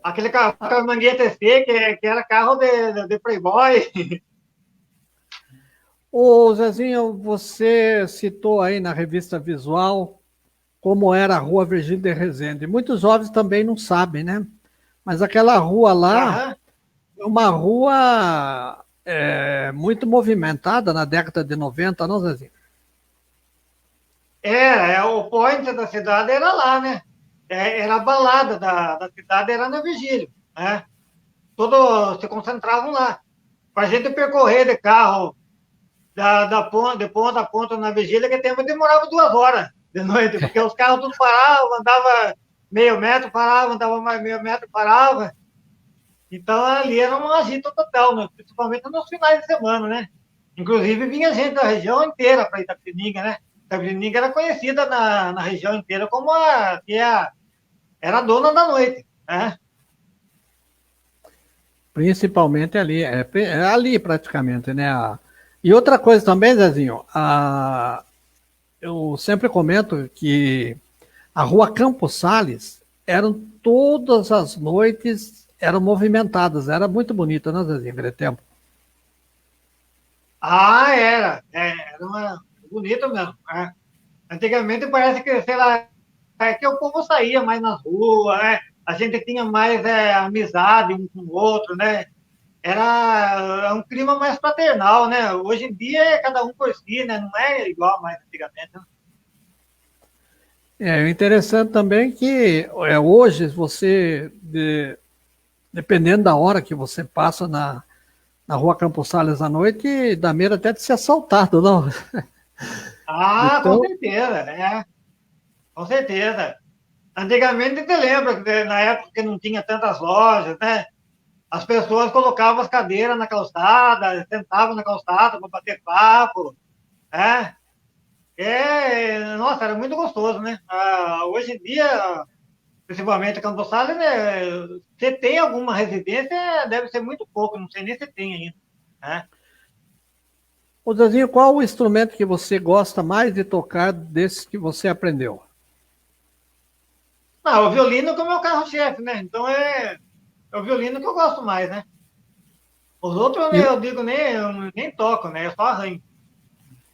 aquele Carmanguinha TC que era carro de Playboy. Ô, Zezinho, você citou aí na revista Visual como era a Rua Virgílio de Resende. Muitos jovens também não sabem, né? Mas aquela rua lá é uma rua muito movimentada na década de 90, não, Zezinho? O point da cidade era lá, né? Era a balada da cidade, era na Virgílio, né? Todos se concentravam lá. Para a gente percorrer de carro de ponta a ponta na Virgília, que tempo demorava 2 horas de noite, porque os carros tudo paravam, andava meio metro, parava, andava mais meio metro, parava. Então ali era um agito total, né? Principalmente nos finais de semana, né? Inclusive vinha gente da região inteira para Itapetininga, né? Itapetininga era conhecida na região inteira como era a dona da noite, né? Principalmente ali, ali praticamente, né? E outra coisa também, Zezinho, eu sempre comento que a rua Campos Sales todas as noites eram movimentadas, era muito bonita, né, Zezinho, aquele tempo? Era bonito mesmo. Antigamente parece que, sei lá, que o povo saía mais nas ruas, né? A gente tinha mais amizade um com o outro, né? Era um clima mais fraternal, né? Hoje em dia é cada um por si, né? Não é igual mais antigamente. Né? O interessante também que hoje você, dependendo da hora que você passa na Rua Campos Sales à noite, dá medo até de ser assaltado, não? Com certeza, né? Com certeza. Antigamente, você lembra que na época que não tinha tantas lojas, né? As pessoas colocavam as cadeiras na calçada, sentavam na calçada para bater papo, né? Nossa, era muito gostoso, né? Hoje em dia, principalmente Campos Sales, né? Se tem alguma residência, deve ser muito pouco, não sei nem se tem ainda, né? Ô, Zezinho, qual o instrumento que você gosta mais de tocar desses que você aprendeu? O violino é o meu carro-chefe, né? Então é o violino que eu gosto mais, né? Os outros, eu digo, eu nem toco, né? Eu só arranho.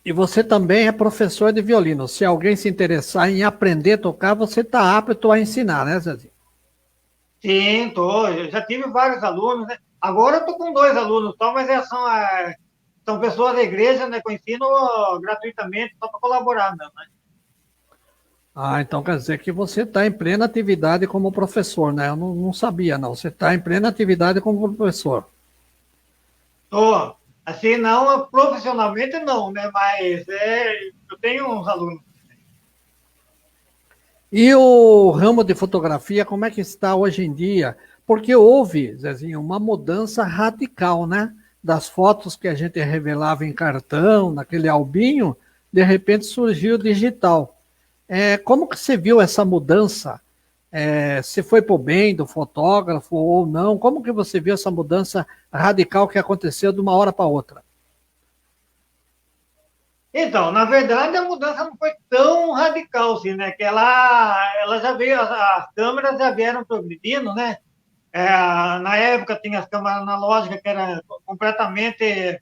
E você também é professor de violino. Se alguém se interessar em aprender a tocar, você está apto a ensinar, né, Zezinho? Sim, tô. Eu já tive vários alunos, né? Agora eu estou com 2 alunos só, mas são pessoas da igreja, né? Que eu ensino gratuitamente, só para colaborar mesmo, né? Então quer dizer que você está em plena atividade como professor, né? Eu não sabia, não. Você está em plena atividade como professor. Tô. Assim, não, profissionalmente não, né? Mas eu tenho uns alunos. E o ramo de fotografia, como é que está hoje em dia? Porque houve, Zezinho, uma mudança radical, né? Das fotos que a gente revelava em cartão, naquele albinho, de repente surgiu o digital. Como que você viu essa mudança se foi para o bem do fotógrafo ou não? Como que você viu essa mudança radical que aconteceu de uma hora para outra? Então, na verdade, a mudança não foi tão radical, assim, né? Que ela já veio, as câmeras já vieram progredindo, né? Na época tinha as câmeras analógicas que era completamente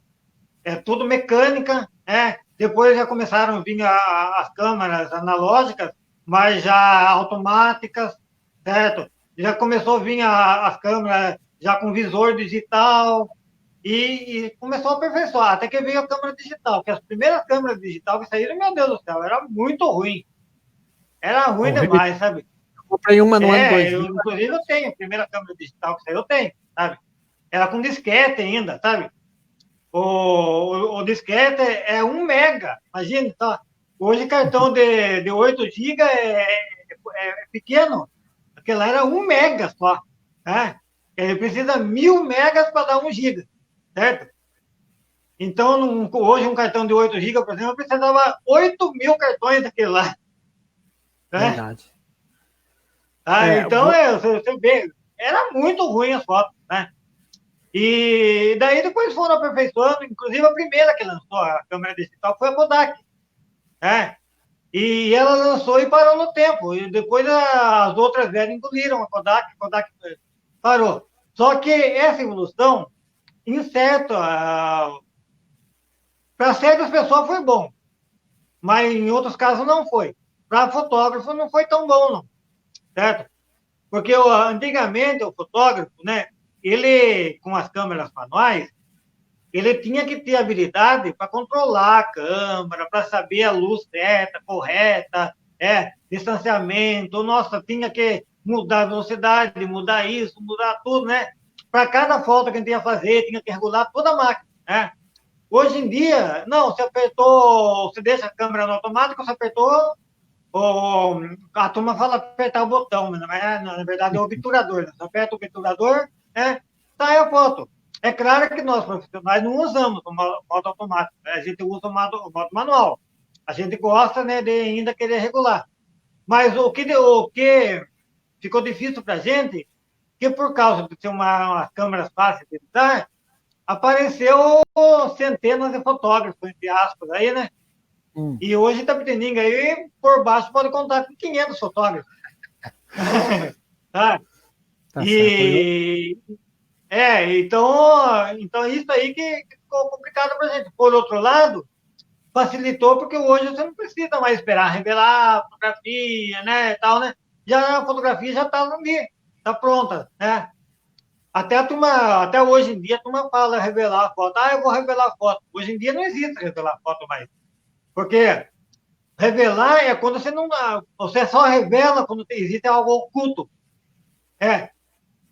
tudo mecânica, né? Depois já começaram a vir as câmeras analógicas, mas já automáticas, certo? Já começou a vir as câmeras já com visor digital e começou a aperfeiçoar, até que veio a câmera digital, que as primeiras câmeras digital que saíram, meu Deus do céu, era muito ruim. Era ruim Horrível. demais, sabe? Comprei uma no ano Eu, 2000. inclusive, eu tenho a primeira câmera digital que saiu, eu tenho, sabe? Era com disquete ainda, sabe? O disquete é 1 mega, imagina, tá? Hoje cartão de 8 GB é pequeno, aquele lá era 1 mega só, né? Ele precisa 1.000 megas para dar 1 GB, certo? Então, hoje um cartão de 8 GB, por exemplo, precisava 8.000 cartões daquele lá, né? Verdade. É, Então, você vê, era muito ruim as fotos, né? E daí depois foram aperfeiçoando, inclusive a primeira que lançou a câmera digital foi a Kodak, né? E ela lançou e parou no tempo. E depois as outras velhas engoliram a Kodak parou. Só que essa evolução, em certo, para certas pessoas foi bom, mas em outros casos não foi. Para fotógrafo não foi tão bom, não, certo? Porque antigamente o fotógrafo, né, ele, com as câmeras manuais, ele tinha que ter habilidade para controlar a câmera, para saber a luz certa, correta, distanciamento, nossa, tinha que mudar a velocidade, mudar isso, mudar tudo, né? Para cada foto que a gente ia fazer, tinha que regular toda a máquina, né? Hoje em dia, não, você apertou, você deixa a câmera no automático, você apertou, a turma fala apertar o botão, mas na verdade é o obturador, né? Você aperta o obturador, sai a foto. É claro que nós profissionais não usamos o modo automático, né? A gente usa o modo manual. A gente gosta, né, de ainda querer regular. Mas o que ficou difícil para a gente, que por causa de ter uma câmeras fáceis de usar, apareceu centenas de fotógrafos, entre aspas, aí, né? E hoje Itapetininga aí, por baixo, pode contar com 500 fotógrafos. Tá? Tá E, então isso aí que ficou complicado para a gente. Por outro lado, facilitou porque hoje você não precisa mais esperar revelar a fotografia, né, tal, né? Já a fotografia já está ali, está pronta, né? Até hoje em dia a turma fala revelar a foto. Eu vou revelar a foto. Hoje em dia não existe revelar a foto mais. Porque revelar é quando você só revela quando existe algo oculto.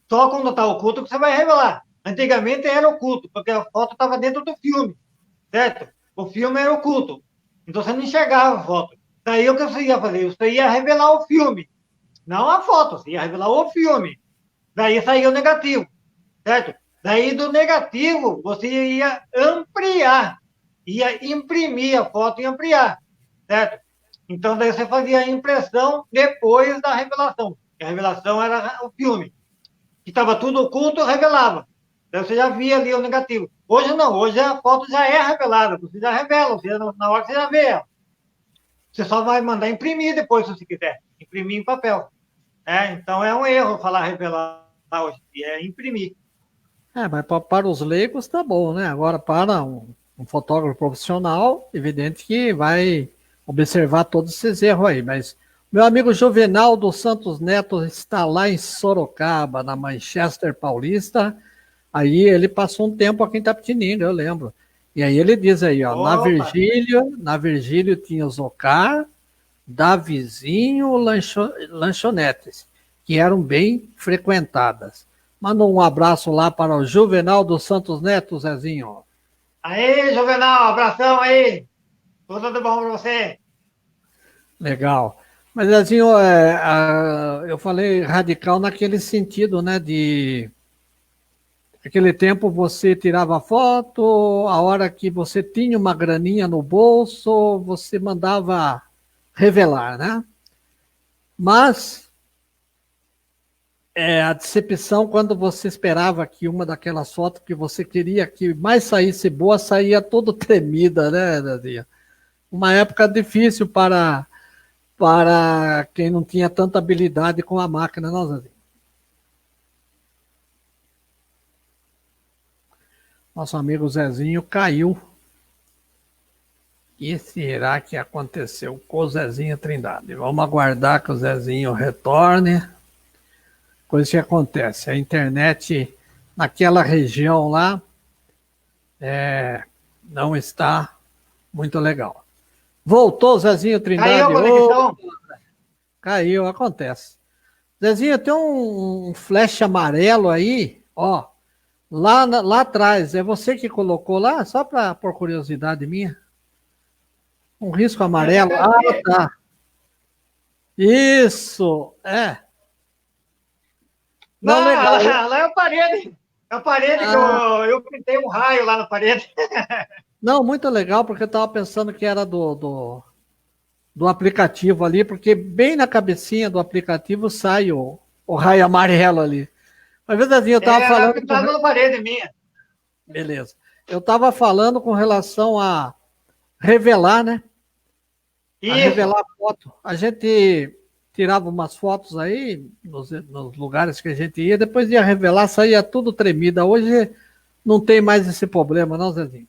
Só quando está oculto que você vai revelar. Antigamente era oculto, porque a foto estava dentro do filme, certo? O filme era oculto. Então você não enxergava a foto. Daí o que você ia fazer? Você ia revelar o filme, não a foto, você ia revelar o filme. Daí saía o negativo, certo? Daí do negativo você ia ampliar, ia imprimir a foto e ampliar, certo? Então daí você fazia a impressão depois da revelação. A revelação era o filme. Que estava tudo oculto, revelava. Então você já via ali o negativo. Hoje não, hoje a foto já é revelada, você já revela, na hora que você já vê ela. Você só vai mandar imprimir depois, se você quiser. Imprimir em papel. Então é um erro falar revelar hoje, é imprimir. Mas para os leigos tá bom, né? Agora, para um fotógrafo profissional, evidente que vai observar todos esses erros aí. Mas meu amigo Juvenal dos Santos Neto está lá em Sorocaba, na Manchester Paulista. Aí ele passou um tempo aqui em Tapetininga, eu lembro. E aí ele diz aí, ó, na Virgílio tinha o Zocar, Davizinho, lanchonetes, que eram bem frequentadas. Manda um abraço lá para o Juvenal dos Santos Neto, Zezinho. Aí, Juvenal, abração aí. Tudo de bom para você. Legal. Mas, Zezinho, eu falei radical naquele sentido, né, de naquele tempo você tirava foto, a hora que você tinha uma graninha no bolso, você mandava revelar, né? Mas É a decepção quando você esperava que uma daquelas fotos que você queria que mais saísse boa, saía toda tremida, né, Zezinho? Uma época difícil para quem não tinha tanta habilidade com a máquina, não, Zezinho? Nosso amigo Zezinho caiu. O que será que aconteceu com o Zezinho Trindade? Vamos aguardar que o Zezinho retorne. Coisa que acontece, a internet naquela região lá não está muito legal. Voltou o Zezinho Caiu a Trindade. conexão. Caiu, acontece. Zezinho, tem um flash amarelo aí, ó, lá atrás. É você que colocou lá? Só por curiosidade minha. Um risco amarelo. Ah, tá. Isso, é. Não, Não, legal. lá é a parede. É a parede que Ah, eu pintei um raio lá na parede. não, muito legal, porque eu estava pensando que era do aplicativo ali, porque bem na cabecinha do aplicativo sai o raio amarelo ali. Mas, verdadeiro, eu estava Ela é falando. pintada na parede minha. Beleza. Eu estava falando com relação a revelar, né? A Isso. revelar foto. A gente tirava umas fotos aí nos lugares que a gente ia, depois ia revelar, saía tudo tremida. Hoje não tem mais esse problema, não, Zezinho?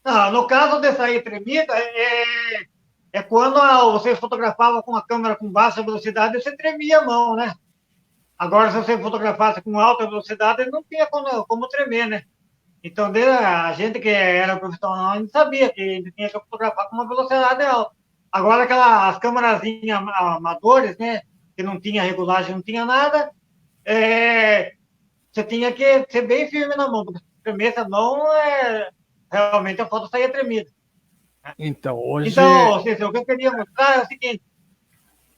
Não, no caso de sair tremida, é quando você fotografava com uma câmera com baixa velocidade, você tremia a mão, né? Agora, se você fotografasse com alta velocidade, não tinha como tremer, né? Então, a gente que era profissional, a gente sabia que a gente tinha que fotografar com uma velocidade alta. Agora, as câmerazinhas amadores, né? Que não tinha regulagem, não tinha nada, você tinha que ser bem firme na mão, porque se tremesse a mão, realmente a foto saía tremida. Então, hoje. Então, Cícero, o que eu queria mostrar é o seguinte: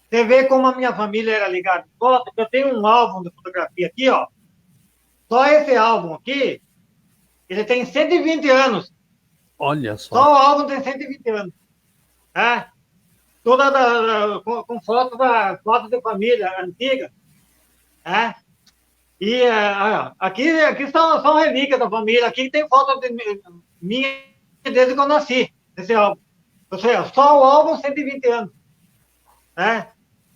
você vê como a minha família era ligada em foto, eu tenho um álbum de fotografia aqui, ó. Só esse álbum aqui, ele tem 120 anos. Olha Só só. o álbum tem 120 anos. Tá? Toda com fotos de família antiga. Tá? E aqui são relíquias da família. Aqui tem foto minha desde que eu nasci, esse álbum. Ou seja, só o álbum 120 anos. Né?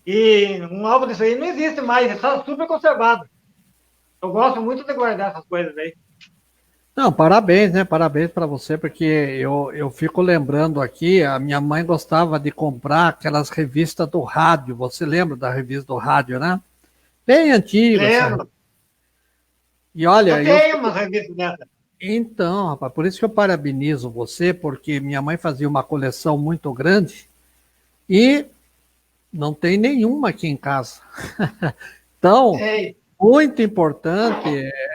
E um álbum desse aí não existe mais, está super conservado. Eu gosto muito de guardar essas coisas aí. Não, parabéns, né? Parabéns para você, porque eu fico lembrando aqui, a minha mãe gostava de comprar aquelas revistas do rádio. Você lembra da revista do rádio, né? Bem antiga, essa. Lembro. E olha, Eu tenho umas revistas dessas. então, rapaz, por isso que eu parabenizo você, porque minha mãe fazia uma coleção muito grande e não tem nenhuma aqui em casa. Então, Sei. muito importante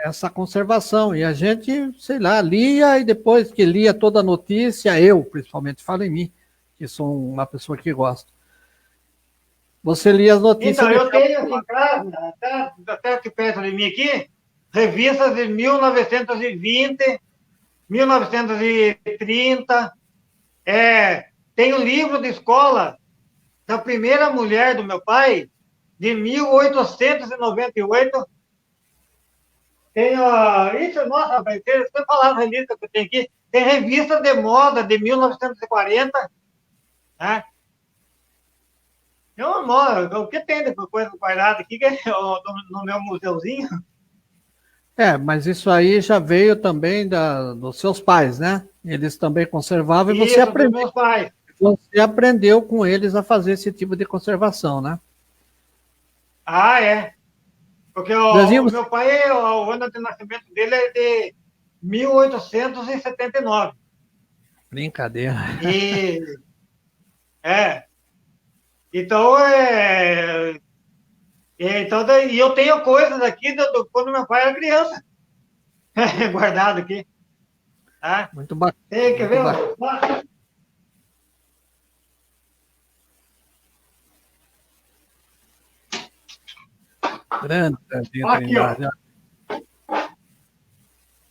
essa conservação. E a gente, sei lá, lia e depois que lia toda a notícia, eu principalmente falo em mim, que sou uma pessoa que gosta. Você lia as notícias Então, e eu deixava. tenho aqui em casa, até aqui perto de mim aqui, revistas de 1920, 1930. Tenho livro de escola da primeira mulher do meu pai, de 1898. Tenho. Isso, nossa, vai ter. Se eu falar as revistas que eu tenho aqui, tem revista de moda de 1940. Né? O que tem de coisa guardada aqui no meu museuzinho? Mas isso aí já veio também dos seus pais, né? Eles também conservavam e Isso, dos meus pais. você aprendeu com eles a fazer esse tipo de conservação, né? Ah, é. Porque Zezinho, o meu pai, o ano de nascimento dele é de 1879. brincadeira. E, é. Então, e eu tenho coisas aqui quando meu pai era criança, guardado aqui. Tá? Muito bacana, Quer muito ver? bacana. Grande Zezinho Aqui, ó. Trindade.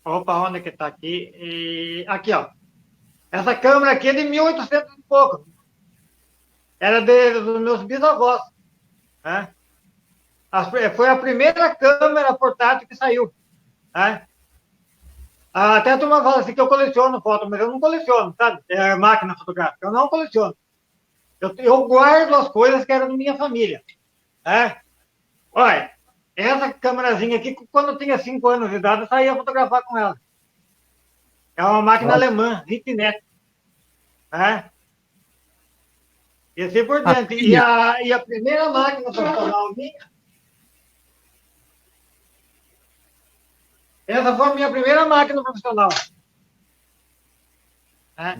Opa, onde que tá aqui? Aqui, ó. Essa câmera aqui é de 1800 e pouco. Era dos meus bisavós. Né? Foi a primeira câmera portátil que saiu. Né? Até a turma fala assim que eu coleciono foto, mas eu não coleciono, sabe? Máquina fotográfica, eu não coleciono. Eu guardo as coisas que eram da minha família. Né? Olha, essa câmerazinha aqui, quando eu tinha 5 anos de idade, eu saía fotografar com ela. É uma máquina alemã, Ritnet. Né? E assim por diante. E a primeira máquina profissional minha, essa foi a minha primeira máquina profissional. Né?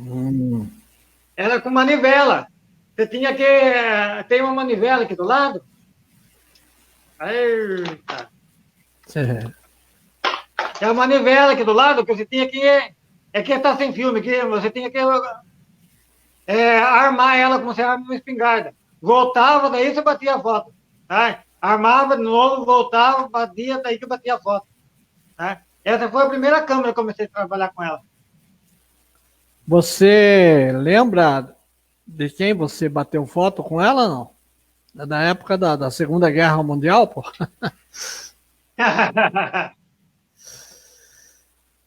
Era com manivela. Você tinha que. Tem uma manivela aqui do lado. Eita. É a manivela aqui do lado que você tinha que. É que está sem filme, que você tinha que armar ela como se arma uma espingarda. Voltava, daí você batia a foto. Tá? Armava de novo, voltava, batia, daí que batia a foto. Tá? Essa foi a primeira câmera que eu comecei a trabalhar com ela. Você lembra de quem você bateu foto com ela, não? Da época da Segunda Guerra Mundial, pô?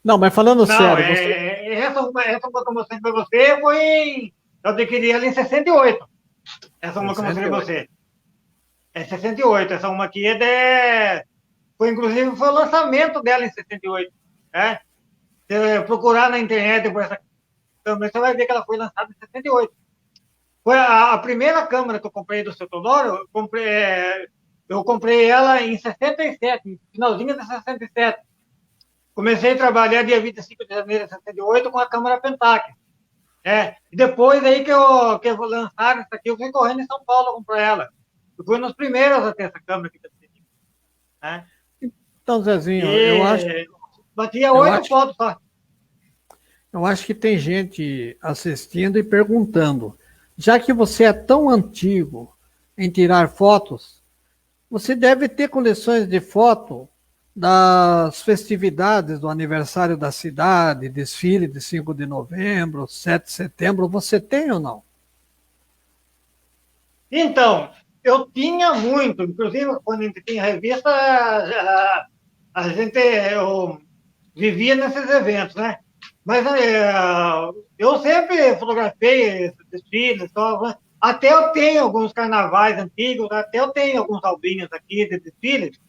Não, mas falando sério... Essa uma que eu mostrei para você foi... Eu adquiri ela em 68. Essa uma que eu mostrei para você. É 68. Essa uma aqui inclusive, foi o lançamento dela em 68. Né? Se procurar na internet por essa câmera, você vai ver que ela foi lançada em 68. Foi a primeira câmera que eu comprei do Seu Teodoro, eu comprei ela em 67, finalzinho de 67. Comecei a trabalhar dia 25 de janeiro de 68 com a câmera Pentax. E depois aí que eu vou lançar essa aqui, eu fui correndo em São Paulo comprar ela. Eu fui nos primeiros a ter essa câmera aqui. Né? Então, Zezinho, eu acho... Batia 8 fotos só. Eu acho que tem gente assistindo e perguntando, já que você é tão antigo em tirar fotos, você deve ter coleções de foto das festividades do aniversário da cidade, desfile de 5 de novembro, 7 de setembro, você tem ou não? Então, eu tinha muito, inclusive quando a gente tinha revista, eu vivia nesses eventos, né? Mas eu sempre fotografei esses desfiles, até eu tenho alguns carnavais antigos, até eu tenho alguns albinhos aqui de desfiles,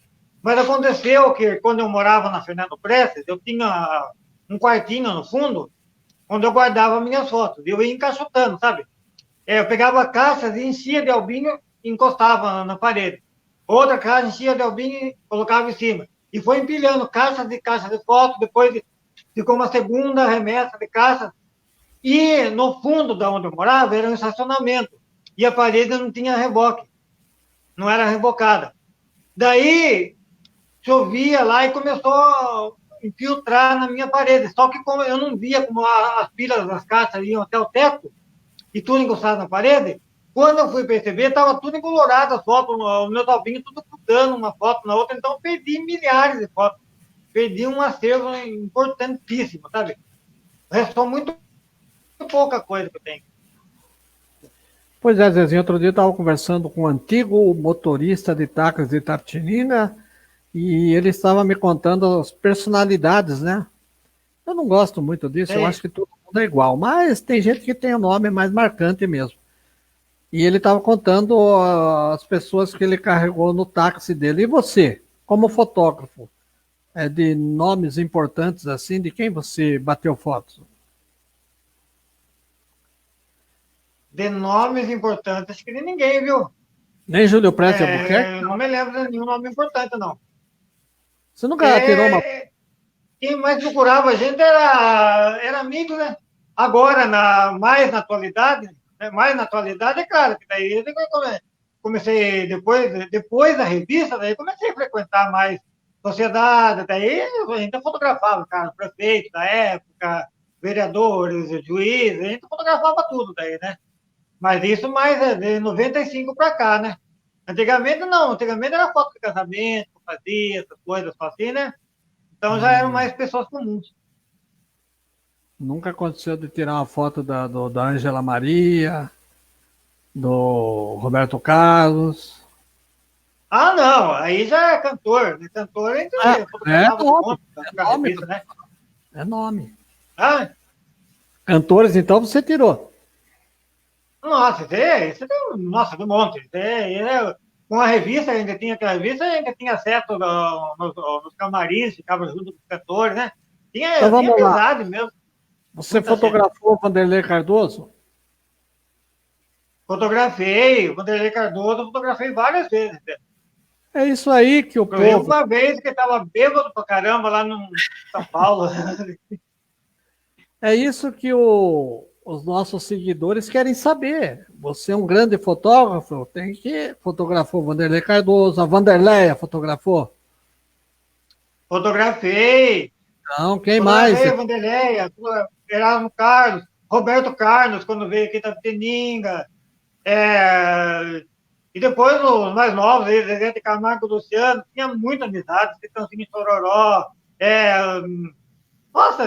mas aconteceu que quando eu morava na Fernando Prestes, eu tinha um quartinho no fundo, onde eu guardava minhas fotos, e eu ia encaixotando, sabe? Eu pegava caixas e enchia de albinho e encostava na parede. Outra caixa enchia de albinho e colocava em cima. E foi empilhando caixas e caixas de fotos, depois ficou uma segunda remessa de caixas. E no fundo da onde eu morava era um estacionamento. E a parede não tinha reboque. Não era rebocada. Daí chovia lá e começou a infiltrar na minha parede. Só que como eu não via como as pilhas das caixas iam até o teto, e tudo encostado na parede, quando eu fui perceber, estava tudo embolorado as fotos, os meus albinhos tudo grudando uma foto na outra, então eu perdi milhares de fotos. Perdi um acervo importantíssimo, sabe? Restou muito pouca coisa que eu tenho. Pois é, Zezinho, outro dia eu estava conversando com um antigo motorista de táxi de Itapetininga e ele estava me contando as personalidades, né? Eu não gosto muito disso, eu acho que todo mundo é igual, mas tem gente que tem o nome mais marcante mesmo. E ele estava contando as pessoas que ele carregou no táxi dele. E você, como fotógrafo, de nomes importantes assim, de quem você bateu fotos? De nomes importantes, acho que de ninguém, viu? Nem Júlio Prestes Albuquerque? Não me lembro de nenhum nome importante, não. Você nunca tirou uma... Quem mais procurava a gente era amigo, né? Agora, mais na atualidade, é claro, que daí eu comecei, depois da revista, daí comecei a frequentar mais sociedade, daí a gente fotografava, cara, prefeito da época, vereadores, juízes, a gente fotografava tudo daí, né? Mas isso mais de 95 para cá, né? Antigamente não, antigamente era foto de casamento, fazia essas coisas assim, né? Então já eram mais pessoas comuns. Nunca aconteceu de tirar uma foto da Ângela Maria, do Roberto Carlos? Ah, não, aí já é cantor, né? Cantor a gente fotografava de monte, é nome, revista, né? é nome. Ah, Cantores, então, você tirou. nossa, nossa, do monte. Com a revista, ainda tinha aquela revista, ainda tinha acesso nos camarins, ficava junto com os cantores, né? Então Tinha vamos lá. amizade mesmo, Você muita gente. fotografou Vanderlei Cardoso? Fotografei, o Vanderlei Cardoso, fotografei várias vezes. É isso aí que o Inclusive povo. uma vez que estava bêbado pra caramba lá no São Paulo. É isso que os nossos seguidores querem saber. Você é um grande fotógrafo, tem que fotografou Vanderlei Cardoso, a Vanderleia fotografou. Fotografei, Não, quem mais? fotografei Vanderleia, Erasmo Carlos, Roberto Carlos, quando veio aqui da Peninga. E depois os mais novos, aí, Zezé de Camargo e Luciano, tinha muita amizade, Chitãozinho Chororó. Nossa,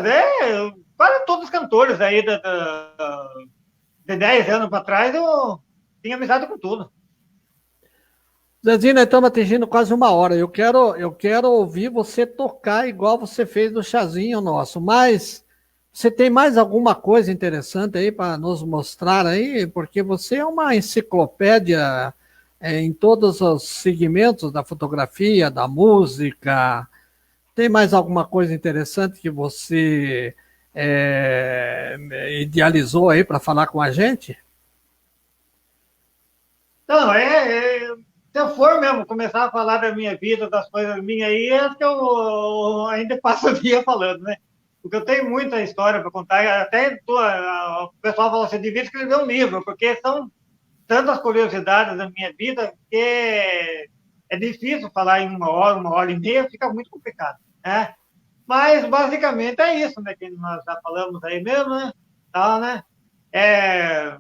quase todos os cantores aí de 10 anos para trás, eu tinha amizade com tudo. Zezinho, nós estamos atingindo quase uma hora. Eu quero ouvir você tocar igual você fez no chazinho nosso. Mas você tem mais alguma coisa interessante aí para nos mostrar aí? Porque você é uma enciclopédia em todos os segmentos da fotografia, da música. Tem mais alguma coisa interessante que você idealizou aí para falar com a gente? Não, se eu for mesmo começar a falar da minha vida, das coisas minhas aí, acho que eu ainda passo o dia falando, né? Porque eu tenho muita história para contar. O pessoal fala assim, devia escrever um livro, porque são tantas curiosidades da minha vida que é difícil falar em uma hora e meia, fica muito complicado, né? Mas basicamente é isso, né? Que nós já falamos aí mesmo, né? Tá, né? É,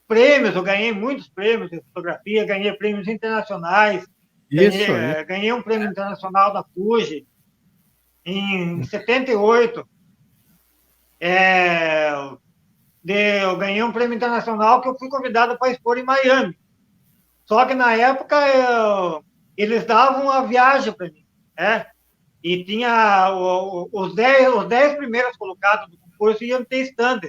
prêmios, eu ganhei muitos prêmios de fotografia, ganhei prêmios internacionais, Isso aí. ganhei um prêmio internacional da Fuji em 78. É, eu ganhei um prêmio internacional que eu fui convidado para expor em Miami. Só que na época eles davam a viagem para mim, né? E tinha os 10 primeiros colocados do concurso iam ter stand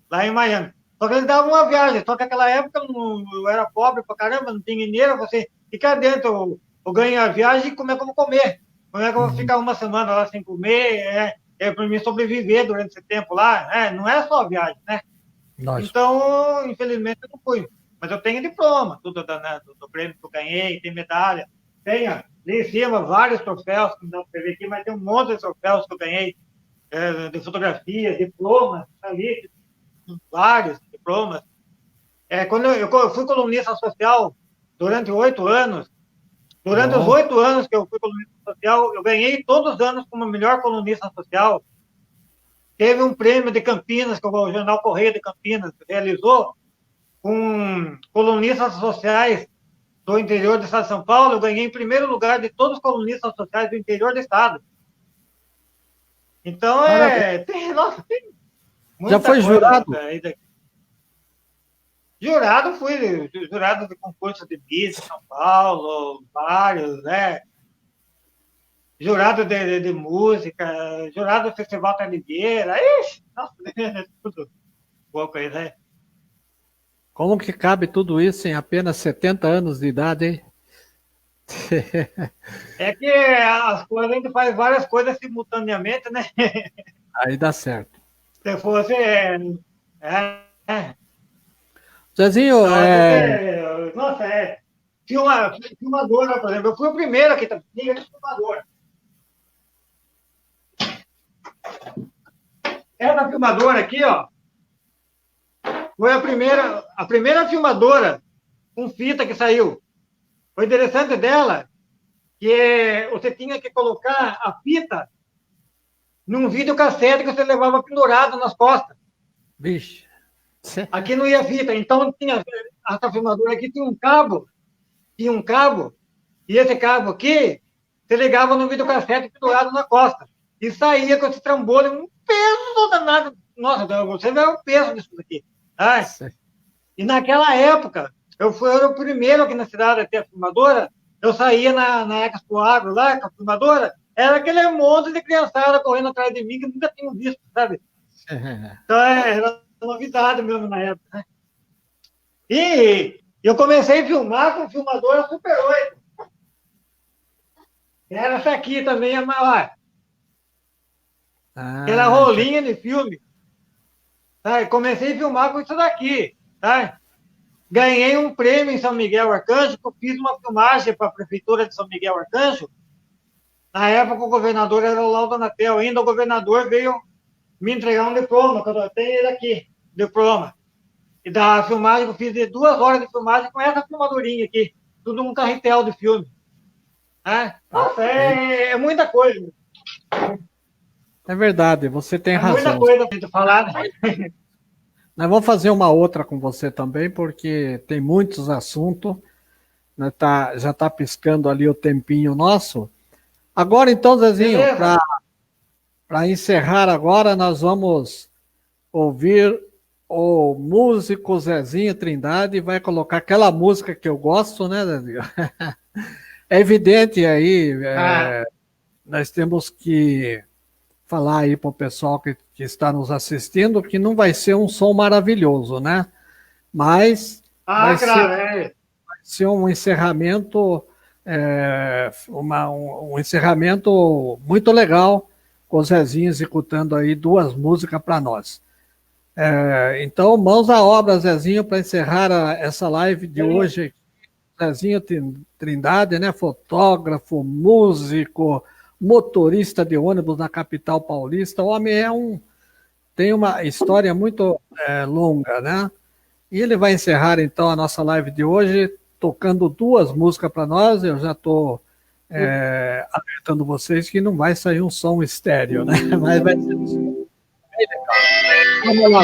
lá em Miami. Só que eles davam uma viagem, só que naquela época eu era pobre pra caramba, não tinha dinheiro, você ficar dentro, eu ganho a viagem e como é que eu vou comer? Como é que eu vou ficar uma semana lá sem comer? Para mim sobreviver durante esse tempo lá, não é só a viagem, né? Lógico. Então, infelizmente, eu não fui. Mas eu tenho diploma, tudo do prêmio que eu ganhei, tem medalha. Tenho ali em cima vários troféus, que não dá para ver aqui, mas tem um monte de troféus que eu ganhei de fotografia, diplomas, ali, vários diplomas. Quando eu fui colunista social durante 8 anos, durante os 8 anos que eu fui colunista social, eu ganhei todos os anos como melhor colunista social. Teve um prêmio de Campinas, que o Jornal Correio de Campinas realizou, com colunistas sociais do interior do estado de São Paulo. Eu ganhei em primeiro lugar de todos os colunistas sociais do interior do estado. Então, nossa, tem muita Já foi coisa jurado? aí daqui. Jurado, fui jurado de concurso de Miss em São Paulo, vários, né? Jurado de música, jurado do Festival Tarigueira. Ixi, nossa, tudo boa coisa, né? Como que cabe tudo isso em apenas 70 anos de idade, hein? É que as coisas, a gente faz várias coisas simultaneamente, né? Aí dá certo. Se fosse. É. Zezinho, Não, nossa, filmadora, por exemplo. Eu fui o primeiro aqui também, filmadora. Essa filmadora aqui, ó, foi a primeira filmadora com fita que saiu. O interessante dela que você tinha que colocar a fita num videocassete que você levava pendurado nas costas. Vixe. Aqui não ia fita, então tinha essa filmadora aqui tinha um cabo, e esse cabo aqui você ligava no videocassete pendurado na costa e saía com esse trambolho, um peso danado. Nossa, você vê o peso disso aqui. E naquela época, era o primeiro aqui na cidade a ter a filmadora, eu saía na Expo Agro lá, com a filmadora, era aquele monte de criançada correndo atrás de mim que nunca tinham visto, sabe? Então era novidade mesmo na época, né? E eu comecei a filmar com filmadora Super 8. Era essa aqui também, a maior. Era rolinha de filme. Tá? Comecei a filmar com isso daqui. Tá? Ganhei um prêmio em São Miguel Arcanjo, que eu fiz uma filmagem para a Prefeitura de São Miguel Arcanjo. Na época, o governador era o Laudo Anatel. Ainda o governador veio me entregar um diploma, que eu tenho ele aqui, diploma. E da filmagem, eu fiz de 2 horas de filmagem com essa filmadorinha aqui. Tudo um carretel de filme. Nossa, é muita coisa. É verdade, você tem razão. Muita coisa para falar, né? Nós vamos fazer uma outra com você também, porque tem muitos assuntos. Né, já está piscando ali o tempinho nosso. Agora, então, Zezinho, para encerrar agora, nós vamos ouvir o músico Zezinho Trindade e vai colocar aquela música que eu gosto, né, Zezinho? É evidente aí, nós temos que falar aí para o pessoal que está nos assistindo que não vai ser um som maravilhoso, né? Mas vai ser um encerramento, um encerramento muito legal, com o Zezinho executando aí 2 músicas para nós. Então, mãos à obra, Zezinho, para encerrar essa live de hoje. Zezinho Trindade, né? Fotógrafo, músico, motorista de ônibus na capital paulista. O homem tem uma história muito longa, né? E ele vai encerrar, então, a nossa live de hoje tocando 2 músicas para nós. Eu já estou alertando vocês que não vai sair um som estéreo, né? Mas vai ser um som bem legal. Vamos lá.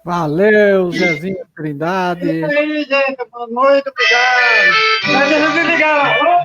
Valeu, Zezinho Trindade. É isso aí, gente. Boa noite, obrigado. Vai desligar.